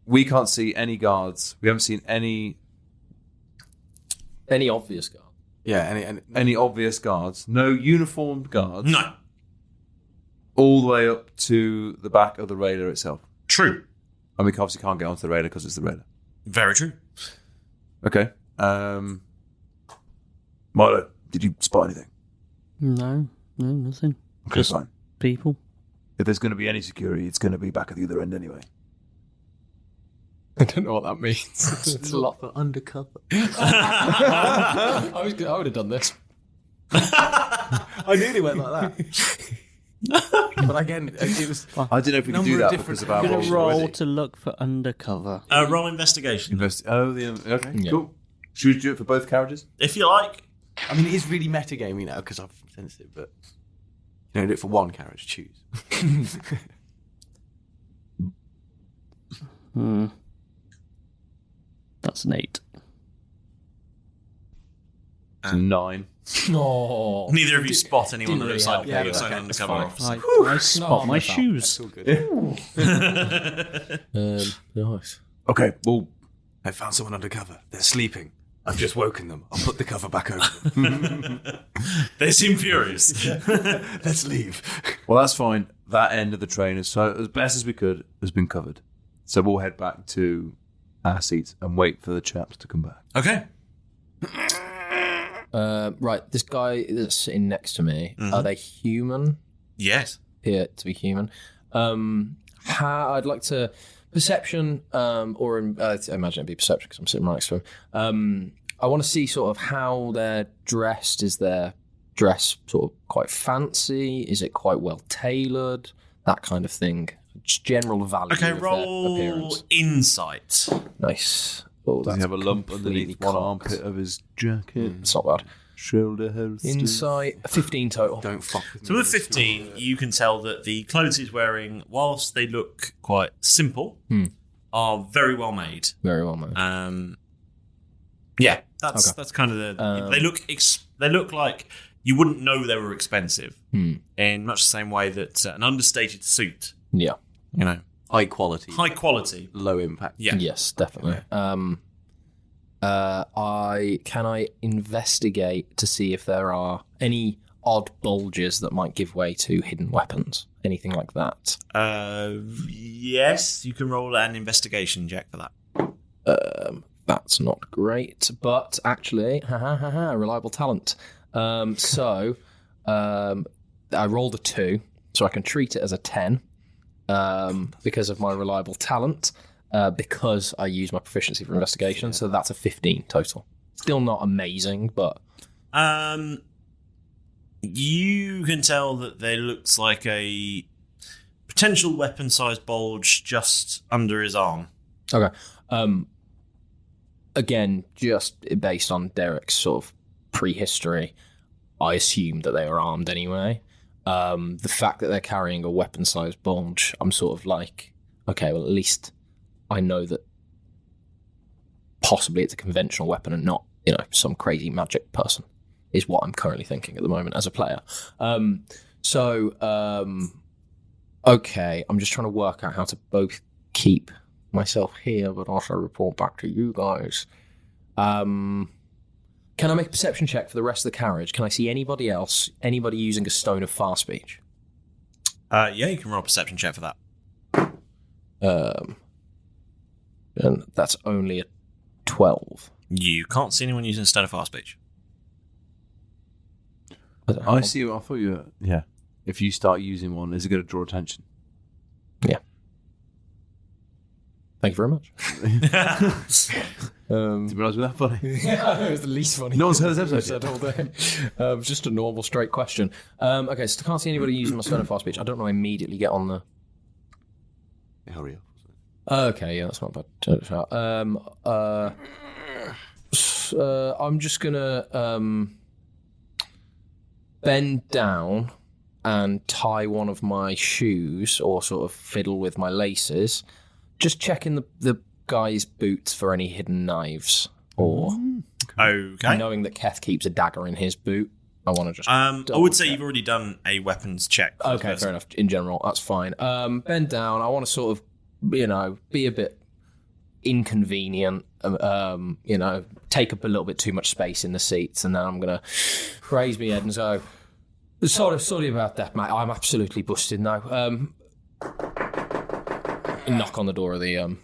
We can't see any guards. We haven't seen any obvious guard. Yeah, any obvious guards. No uniformed guards. No. All the way up to the back of the railer itself. True. And we obviously can't get onto the railer because it's the railer. Very true. Okay. Milo, did you spot anything? No, nothing. Okay, Just fine. people. If there's going to be any security, it's going to be back at the other end anyway. I don't know what that means. It's a lot for undercover. I would have done this. I nearly went like that. But again, it was. I don't know if we can do that because of our I'm going rolls to roll already. to look for undercover. Roll investigation. Okay, Yeah. cool. Should we do it for both carriages? If you like. I mean, it is really metagamey now because I'm sensitive, but you don't do it for one carriage. Choose. That's an 8. It's a 9. No. Neither of you spot anyone that looks like Yeah, an okay, undercover officer. I spot my shoes. Nice. Okay, well, I found someone undercover. They're sleeping. I've just woken them. I'll put the cover back over them. They seem furious. Let's leave. well, that's fine. That end of the train, as best as we could, has been covered. So we'll head back to our seats and wait for the chaps to come back. Okay. Right, this guy that's sitting next to me, are they human? Yes. Appear to be human. I'd like to... Perception, I imagine it'd be perception because I'm sitting right next to him. I want to see sort of how they're dressed. Is their dress sort of quite fancy? Is it quite well tailored? That kind of thing. Just general value Okay, of roll their appearance. insight. Nice. Oh, Does he have a lump completely underneath one cocked. armpit of his jacket? It's not bad. Shoulder holster. Insight, 15 total. Don't fuck with me. So with 15, you can tell that the clothes he's wearing, whilst they look quite simple, are very well made. Very well made. Yeah, that's kind of the. They look like you wouldn't know they were expensive, in much the same way that an understated suit. Yeah, high quality, low impact. Yeah, yes, definitely. Can I investigate to see if there are any odd bulges that might give way to hidden weapons, anything like that? Yes, you can roll an investigation check for that. That's not great, but actually, reliable talent. So I rolled a 2, so I can treat it as a 10 because of my reliable talent. Because I use my proficiency for investigation, so that's a 15 total. Still not amazing, but... You can tell that there looks like a potential weapon-sized bulge just under his arm. Okay. Again, just based on Derek's sort of prehistory, I assumed that they were armed anyway. The fact that they're carrying a weapon-sized bulge, I'm sort of like, okay, well, at least... I know that possibly it's a conventional weapon and not, some crazy magic person, is what I'm currently thinking at the moment as a player. Okay, I'm just trying to work out how to both keep myself here but also report back to you guys. Can I make a perception check for the rest of the carriage? Can I see anybody else, anybody using a stone of far speech? Yeah, you can roll a perception check for that. And that's only a 12. You can't see anyone using stone of fast speech. I see. I thought you. Yeah. If you start using one, is it going to draw attention? Yeah. Thank you very much. Didn't realise we were that funny. Yeah, it was the least funny. No one's heard this episode all day. Just a normal, straight question. Okay, so I can't see anybody using my stone of fast speech. I don't know. Immediately get on the. Hurry up. Okay, yeah, that's not bad. I'm just gonna bend down and tie one of my shoes, or sort of fiddle with my laces, just checking the guy's boots for any hidden knives, or knowing that Keth keeps a dagger in his boot. I want to just. I would say you've already done a weapons check. Okay, fair enough. In general, that's fine. Bend down. I want to sort of, be a bit inconvenient. Take up a little bit too much space in the seats, and then I'm gonna raise my head and go, "Sorry about that, mate. I'm absolutely busted now." Knock on the door of the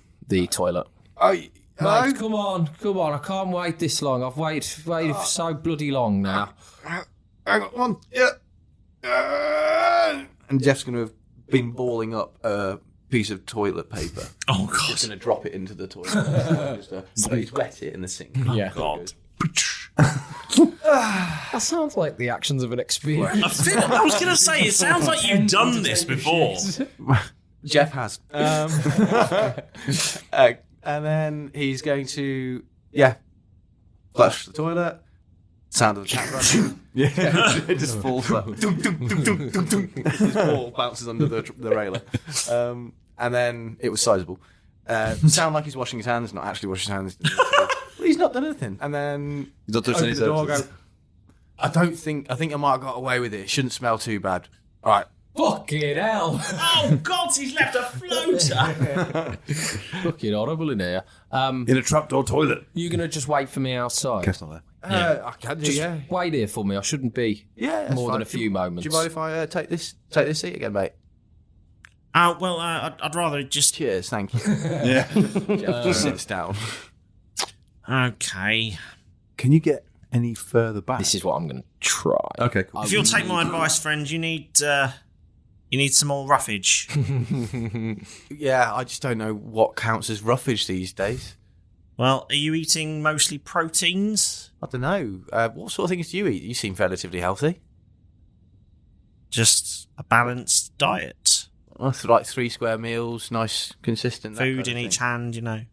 toilet. Mate, come on! I can't wait this long. I've waited for so bloody long now. Hang on, yeah. And Jeff's going to have been balling up a piece of toilet paper. Oh, God. He's going to drop it into the toilet. He's wet it in the sink. Yeah. God. That sounds like the actions of an experience. I was going to say, it sounds like you've done this before. Jeff has. And then he's going to, flush the toilet. Sound of the tap running. It just falls like, his ball bounces under the railer. And then it was sizable. Sound like he's washing his hands, not actually washing his hands. Well, he's not done anything. And then He's not touched any open the door, surfaces. go, I think I might have got away with it. It shouldn't smell too bad. All right. Fucking hell! Oh, God, he's left a floater. Fucking horrible in here. In a trapdoor toilet. You gonna just wait for me outside? Keth's not there. I can do, Just wait here for me. I shouldn't be that's more fine. than a few moments. Do you mind if I take this seat again, mate? I'd rather just... Cheers, thank you. Yeah. Just sits down. Okay. Can you get any further back? This is what I'm going to try. Okay, cool. If you'll take my advice, friend, you need some more roughage. Yeah, I just don't know what counts as roughage these days. Well, are you eating mostly proteins? I don't know. What sort of things do you eat? You seem relatively healthy. Just a balanced diet. Like 3 square meals, nice, consistent. Food in each hand,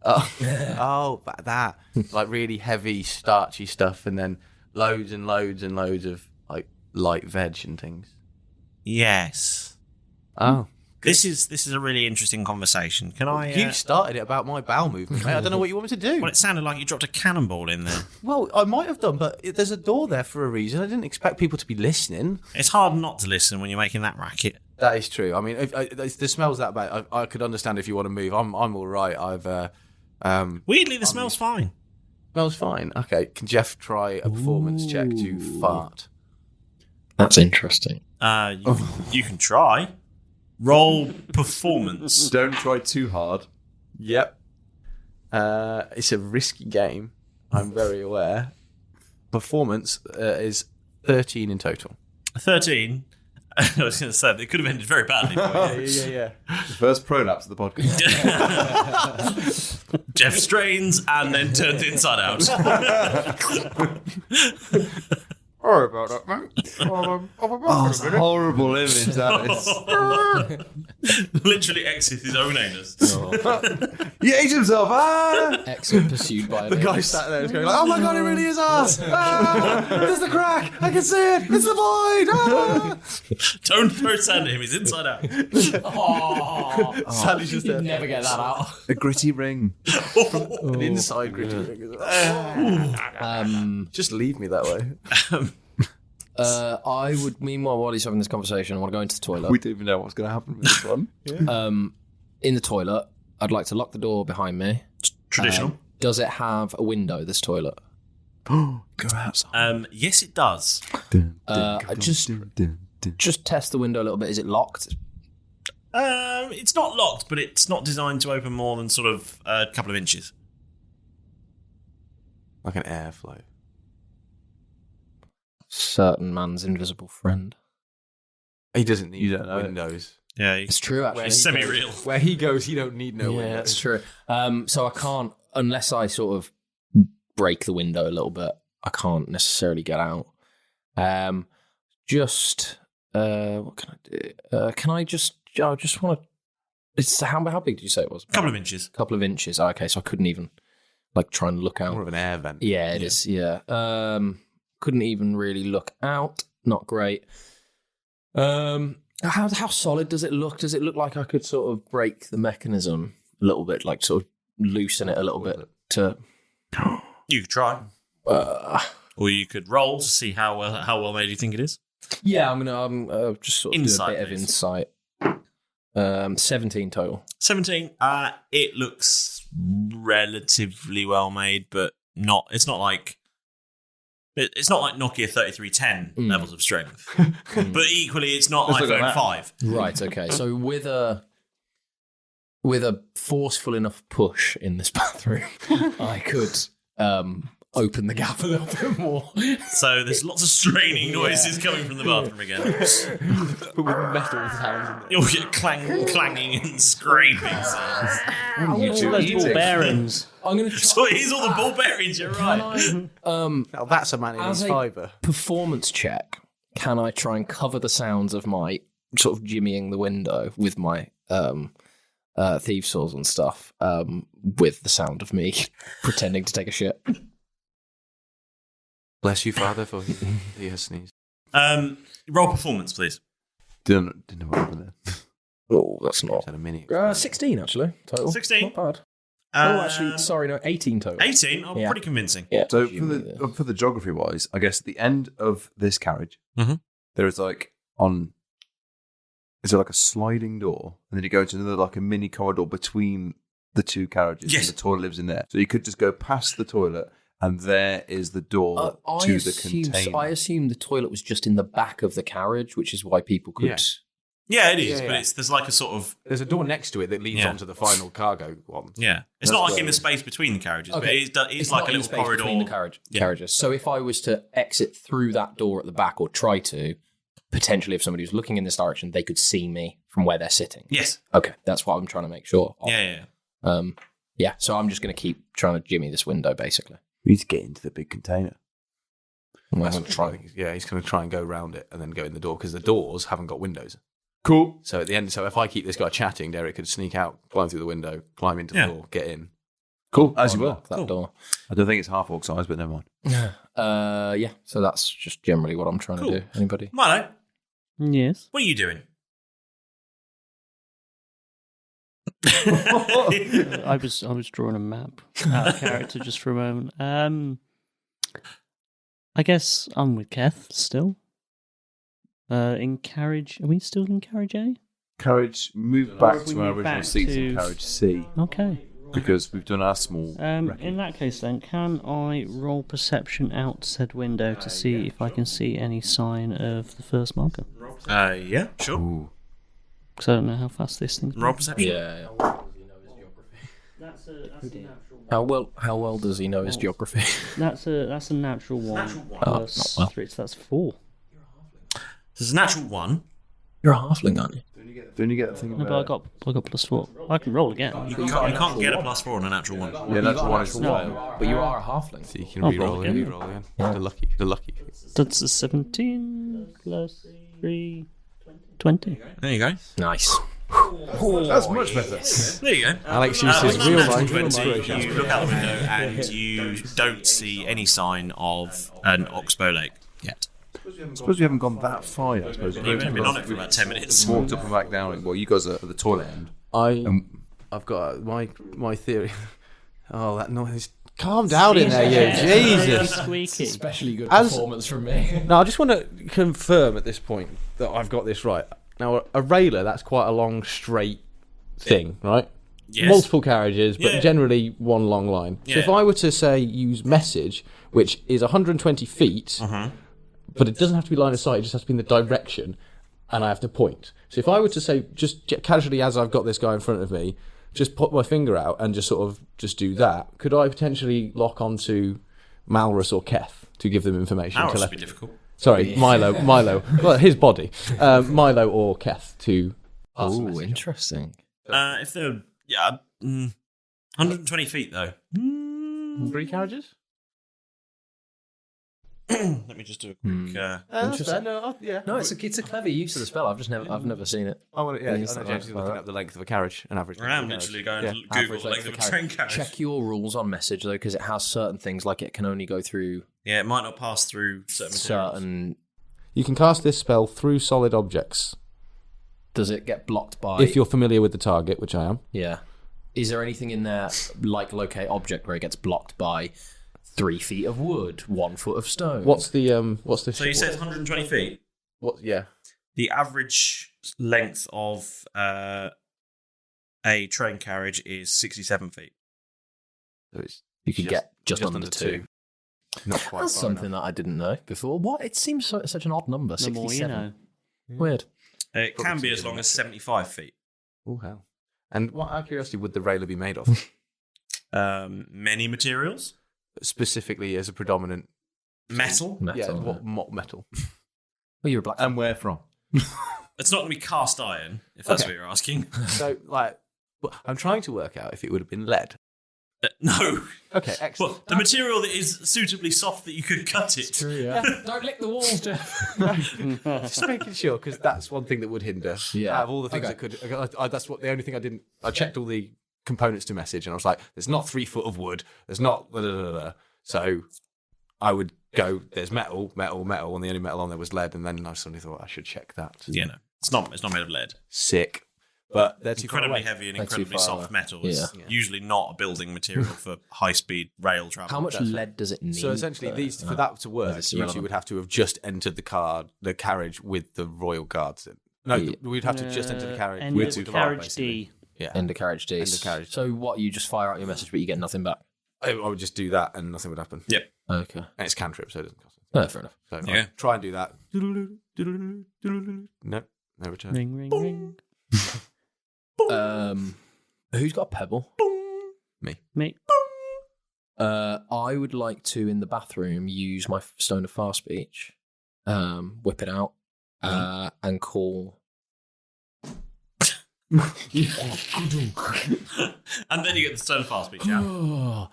Oh, that. Like really heavy, starchy stuff, and then loads and loads and loads of like light veg and things. Yes. Oh. This is a really interesting conversation. Can I... You started it about my bowel movement, mate. I don't know what you want me to do. Well, it sounded like you dropped a cannonball in there. Well, I might have done, but there's a door there for a reason. I didn't expect people to be listening. It's hard not to listen when you're making that racket. That is true. I mean, if the smell's that bad, I could understand if you want to move. I'm all right. Weirdly, the smell's fine. Smells fine. Okay, can Jeff try a performance check to fart? That's interesting. You can try. Roll performance. Don't try too hard. Yep. It's a risky game. I'm very aware. Performance is 13 in total. 13? I was going to say, it could have ended very badly for you. Yeah. The first prolapse of the podcast. Jeff strains and then turns inside out. Sorry about that, mate. It's a horrible image, that is. Literally exits his own anus. He ate himself, Exit pursued by The guy sat there is going like, oh my god, it really is us! There's the crack! I can see it! It's the void! Don't throw sand at him, he's inside out. Sally's just there. Never get that out. A gritty ring. An inside gritty ring. Just leave me that way. I would, meanwhile, while he's having this conversation, I want to go into the toilet. We don't even know what's going to happen with this one. In the toilet, I'd like to lock the door behind me. Traditional. Does it have a window, this toilet? Go outside. Yes, it does. Just test the window a little bit. Is it locked? It's not locked, but it's not designed to open more than sort of a couple of inches. Like an airflow. Certain man's invisible friend. He doesn't need don't know windows. Yeah, It's true, actually. it's semi-real. Where he goes, he don't need no windows. Yeah, that's true. So I can't, unless I sort of break the window a little bit, I can't necessarily get out. What can I do? Can I just want to It's how big did you say it was? A couple of inches. Couple of inches. Oh, okay, so I couldn't even try and look out. More of an air vent. Yeah, it is. Yeah. Couldn't even really look out. Not great. How solid does it look? Does it look like I could sort of break the mechanism a little bit, like sort of loosen it a little bit to? You could try, or you could roll to see how well made you think it is. Yeah, I'm gonna just sort of Insight, do a bit please. of insight. 17 total. 17. It looks relatively well made, but not. It's not like Nokia 3310 levels of strength. But equally, it's not iPhone 5. Right. Okay. So with a forceful enough push in this bathroom, I could open the gap a little bit more. So there's lots of straining noises coming from the bathroom again. But with metal sounds. You'll get clanging and scraping sounds. Those ball bearings. I'm going to try. So here's all the ball bearings, you're right. Now that's a man in his As a fibre. performance check, can I try and cover the sounds of my sort of jimmying the window with my thieves saws and stuff, with the sound of me pretending to take a shit? Bless you, Father, for he has sneezed. Roll performance, please. Didn't know what happened there. Oh, that's not. Had a mini. 16 actually total. 16. Not bad. Actually, sorry, no, 18 total. 18? Oh, Yeah. pretty convincing. Yeah. So for the geography wise, I guess at the end of this carriage, there is is there like a sliding door, and then you go into another like a mini corridor between the two carriages, Yes. and the toilet lives in there. So you could just go past the toilet, and there is the door to the container. I assume the toilet was just in the back of the carriage, which is why people could. Yeah, it is, Yeah, but yeah. there's like a sort of... There's a door next to it that leads Yeah. onto the final cargo one. Yeah. It's That's not like where- in the space between the carriages, but Okay. it's like not a in little space corridor. between the carriages. So if I was to exit through that door at the back, or try to, potentially if somebody was looking in this direction, they could see me from where they're sitting. Yes. Okay, that's what I'm trying to make sure of. Yeah. Yeah, so I'm just going to keep trying to jimmy this window, basically. We need to get into the big container. That's what he's going to try and go around it and then go in the door because the doors haven't got windows. Cool. So at the end, if I keep this guy chatting, Derek could sneak out, climb through the window, climb into the door, get in. Cool, as you will. Unlock that door. I don't think it's half orc size, but never mind. Yeah, so that's just generally what I'm trying to do. Anybody? Milo, Yes. what are you doing? I was drawing a map out of character just for a moment. I guess I'm with Keth still. In carriage, are we still in carriage A? Carriage, move Or back have we to our moved original back seats in to- carriage C. Okay. Because we've done our small. In that case, then, can I roll perception out said window to see if I can see any sign of the first marker? Yeah, sure. Because I don't know how fast this thing's Roll perception. Yeah. How well does he know his geography? That's a natural one. Plus not well. 3, so that's 4. There's a natural 1. You're a halfling, aren't you? Don't you get the thing No, but I got plus 4. I can roll again. You can't get a +4 on a natural 1. Yeah, natural one is No. But you are a halfling. So you can I'll re-roll roll again. again. Re-roll again. Yeah. The lucky. That's a 17 plus 3, 20. There you go. Nice. That's much better. There you go. Alex used With his a real natural life 20, you look out the window and you don't see any sign of an oxbow lake yet. I suppose we haven't gone that far yet. I suppose You've only been on it for about 10 minutes. Walked up and back down. Well, you guys are at the toilet end. I've got my theory. Oh, that noise. Calm down in there, you. Jesus. Squeaky. Especially good As- performance from me. Now, I just want to confirm at this point that I've got this right. Now, a railer, that's quite a long, straight thing, right? Yes. Multiple carriages, but Yeah. generally one long line. So if Yeah. I were to, say, use message, which is 120 feet, but it doesn't have to be line of sight, it just has to be in the direction, and I have to point. So if I were to say, just casually as I've got this guy in front of me, just put my finger out and just sort of just do that, could I potentially lock onto Malrus or Keth to give them information? That would tele- be difficult. Sorry, Milo. Well, his body. Milo or Keth to... Oh, interesting. If they're 120 feet though. 3 carriages? Let me just do a quick. No, it's a clever use of the spell. I've never seen it. I want to, yeah, Things I know like James is looking up the length of a carriage, an average. I am literally going to Google the length of a train carriage. Check your rules on message though, because it has certain things like it can only go through. Yeah, it might not pass through certain. You can cast this spell through solid objects. Does it get blocked by? If you're familiar with the target, which I am. Yeah. Is there anything in there like locate object where it gets blocked by 3 feet of wood, 1 foot of stone? What's the So you said 120 feet. What? Yeah. The average length of a train carriage is 67 feet. So you could get just under 2. Not quite. That's something that I didn't know before. What? It seems such an odd number. The 67. more you know. Weird. It can be as long as 75 feet. Oh hell! And what, out of curiosity, would the railer be made of? Many materials. Specifically, as a predominant metal. Yeah. What metal? Well, you're a black. And where from? It's not going to be cast iron, if that's what you're asking. So, I'm trying to work out if it would have been lead. No. Okay, excellent. Well, the material that is suitably soft that you could cut it. True, yeah. Don't lick the walls, Jeff. Just making sure, because that's one thing that would hinder. Yeah. Out of all the things that could, that's the only thing I didn't. I checked all the components to message, and I was like, "There's not 3 foot of wood. There's not." Blah, blah, blah, blah. So I would go. There's metal, and the only metal on there was lead, and then I suddenly thought I should check that. Yeah, no, it's not made of lead. Sick. But they're too incredibly heavy and incredibly soft metal is usually not a building material for high-speed rail travel. How much lead does it need? So essentially, for that to work, you would have to have just entered the carriage with the royal guards in. No, we'd have to just enter the carriage with the carriage D. Yeah, end of carriage D. So what? You just fire out your message, but you get nothing back. I would just do that, and nothing would happen. Yep. Okay. And it's cantrip, so it doesn't cost. No, fair enough. So try and do that. No return. Ring, ring, ring. Who's got a pebble? Me. I would like to, in the bathroom, use my stone of far speech, whip it out, and call. And then you get the stone of fast speech out.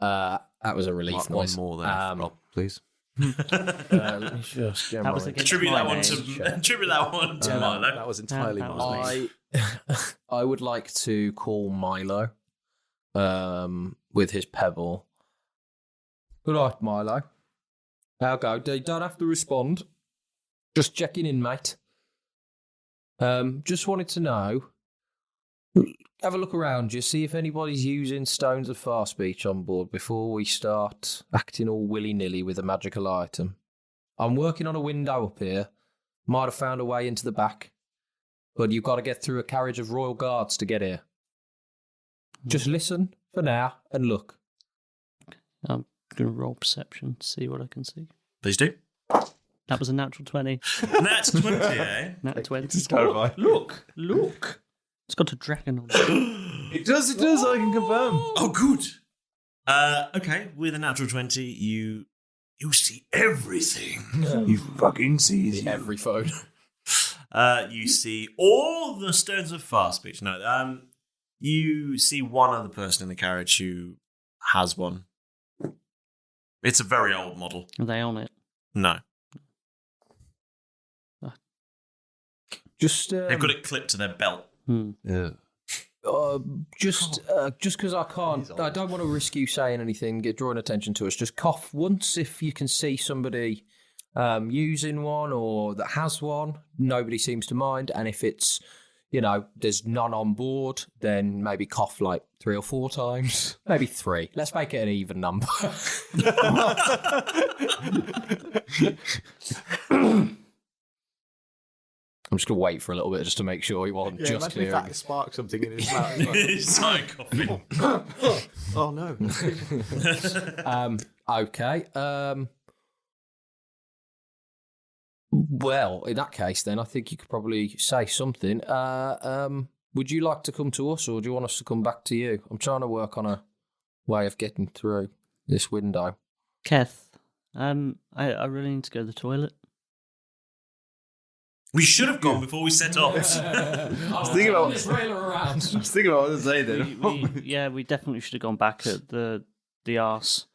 That was a relief noise. One more then, Rob, please. Let me just get that was attribute that one to Milo. That was entirely Milo. I would like to call Milo with his pebble. Good night, Milo. How go? You don't have to respond. Just checking in, mate. Just wanted to know. Have a look around you, see if anybody's using stones of far speech on board before we start acting all willy-nilly with a magical item. I'm working on a window up here. Might have found a way into the back. But you've got to get through a carriage of royal guards to get here. Just listen for now and look. I'm going to roll perception to see what I can see. Please do. That was a natural 20. Nat 20, eh? Nat 20. Just clarify. Look. It's got a dragon on it. It does, I can confirm. Oh, good. Okay, with a natural 20, you see everything. He fucking sees every phone. You see all the stones of fast speech. No, you see one other person in the carriage who has one. It's a very old model. Are they on it? No. Just they've got it clipped to their belt. Yeah. Just because I can't, I don't want to risk you saying anything, drawing attention to us. Just cough once if you can see somebody using one or that has one. Nobody seems to mind, and if it's there's none on board, then maybe cough like 3 or 4 times, maybe 3. Let's make it an even number. I'm just going to wait for a little bit just to make sure he wasn't just clear. If that sparked something in his mouth. It's like coughing. Oh, no. Okay. Well, in that case, then, I think you could probably say something. Would you like to come to us, or do you want us to come back to you? I'm trying to work on a way of getting through this window. Keth, I really need to go to the toilet. We should have gone before we set off. I was thinking about what to say then. We definitely should have gone back at the arse.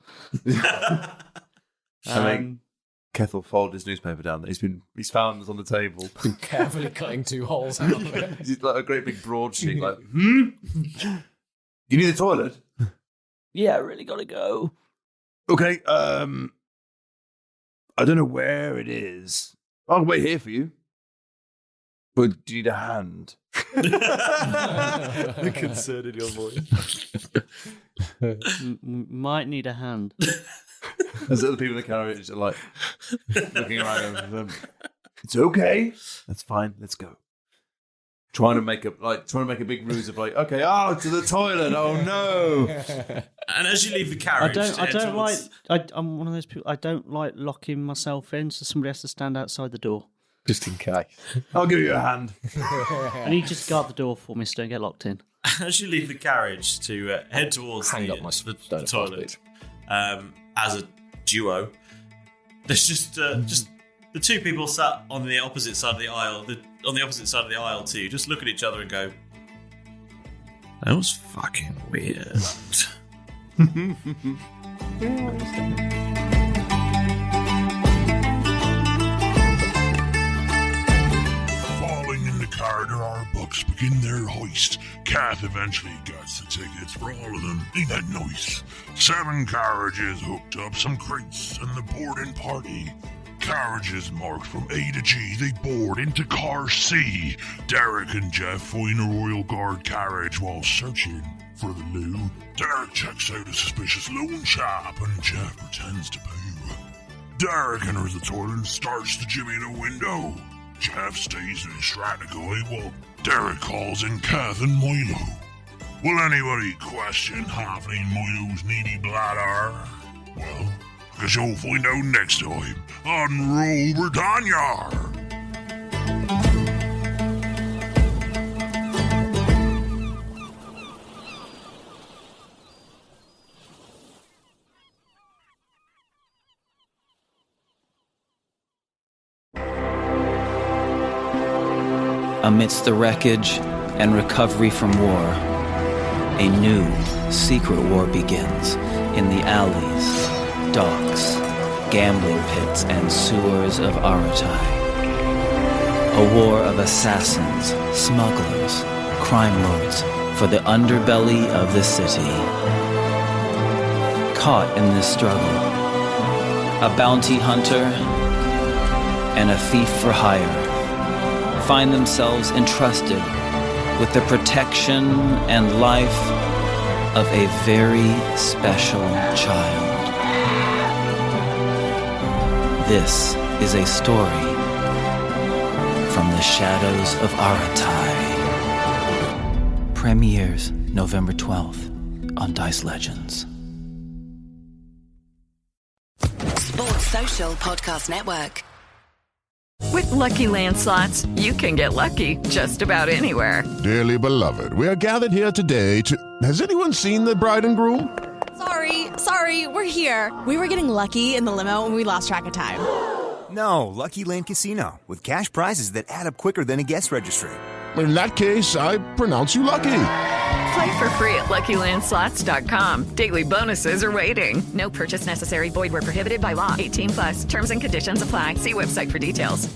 Keth will fold his newspaper down. He's found this on the table. Carefully cutting 2 holes out of it. He's like a great big broadsheet. Like, You need the toilet? Yeah, I really gotta go. Okay. I don't know where it is. I'll wait here for you. But do you need a hand? The concern in your voice. Might need a hand. As other people in the carriage are like looking around them. It's okay. That's fine. Let's go. Trying to make a big ruse of like, okay, to the toilet. Oh no! And as you leave the carriage, I'm one of those people. I don't like locking myself in, so somebody has to stand outside the door. Just in case. I'll give you a hand. And you just guard the door for me so don't get locked in. As you leave the carriage to head towards the toilet, as a duo, there's just the 2 people sat on the opposite side of the aisle. On the opposite side of the aisle too, just look at each other and go, "That was fucking weird." Carter, our bucks begin their heist. Keth eventually gets the tickets for all of them. Ain't that nice? 7 carriages hooked up, some crates, and the boarding party. Carriages marked from A to G, they board into car C. Derek and Jeff find a Royal Guard carriage while searching for the loo. Derek checks out a suspicious loan shop, and Jeff pretends to poo. Derek enters the toilet and starts to jimmy in a window. Jeff stays in his strategy while Derek calls in Keth and Milo. Will anybody question Halfling Milo's needy bladder? Well, I guess you'll find out next time on Roll Britannia. Amidst the wreckage and recovery from war, a new secret war begins in the alleys, docks, gambling pits, and sewers of Aratai. A war of assassins, smugglers, crime lords for the underbelly of the city. Caught in this struggle, a bounty hunter and a thief for hire find themselves entrusted with the protection and life of a very special child. This is a story from the shadows of Aratai. Premieres November 12th on Dice Legends. Sports Social Podcast Network. With Lucky Land Slots, you can get lucky just about anywhere. Dearly beloved, we are gathered here today to... Has anyone seen the bride and groom? Sorry, we're here. We were getting lucky in the limo and we lost track of time. No, Lucky Land Casino, with cash prizes that add up quicker than a guest registry. In that case, I pronounce you lucky. Play for free at LuckyLandSlots.com. Daily bonuses are waiting. No purchase necessary. Void where prohibited by law. 18+. Terms and conditions apply. See website for details.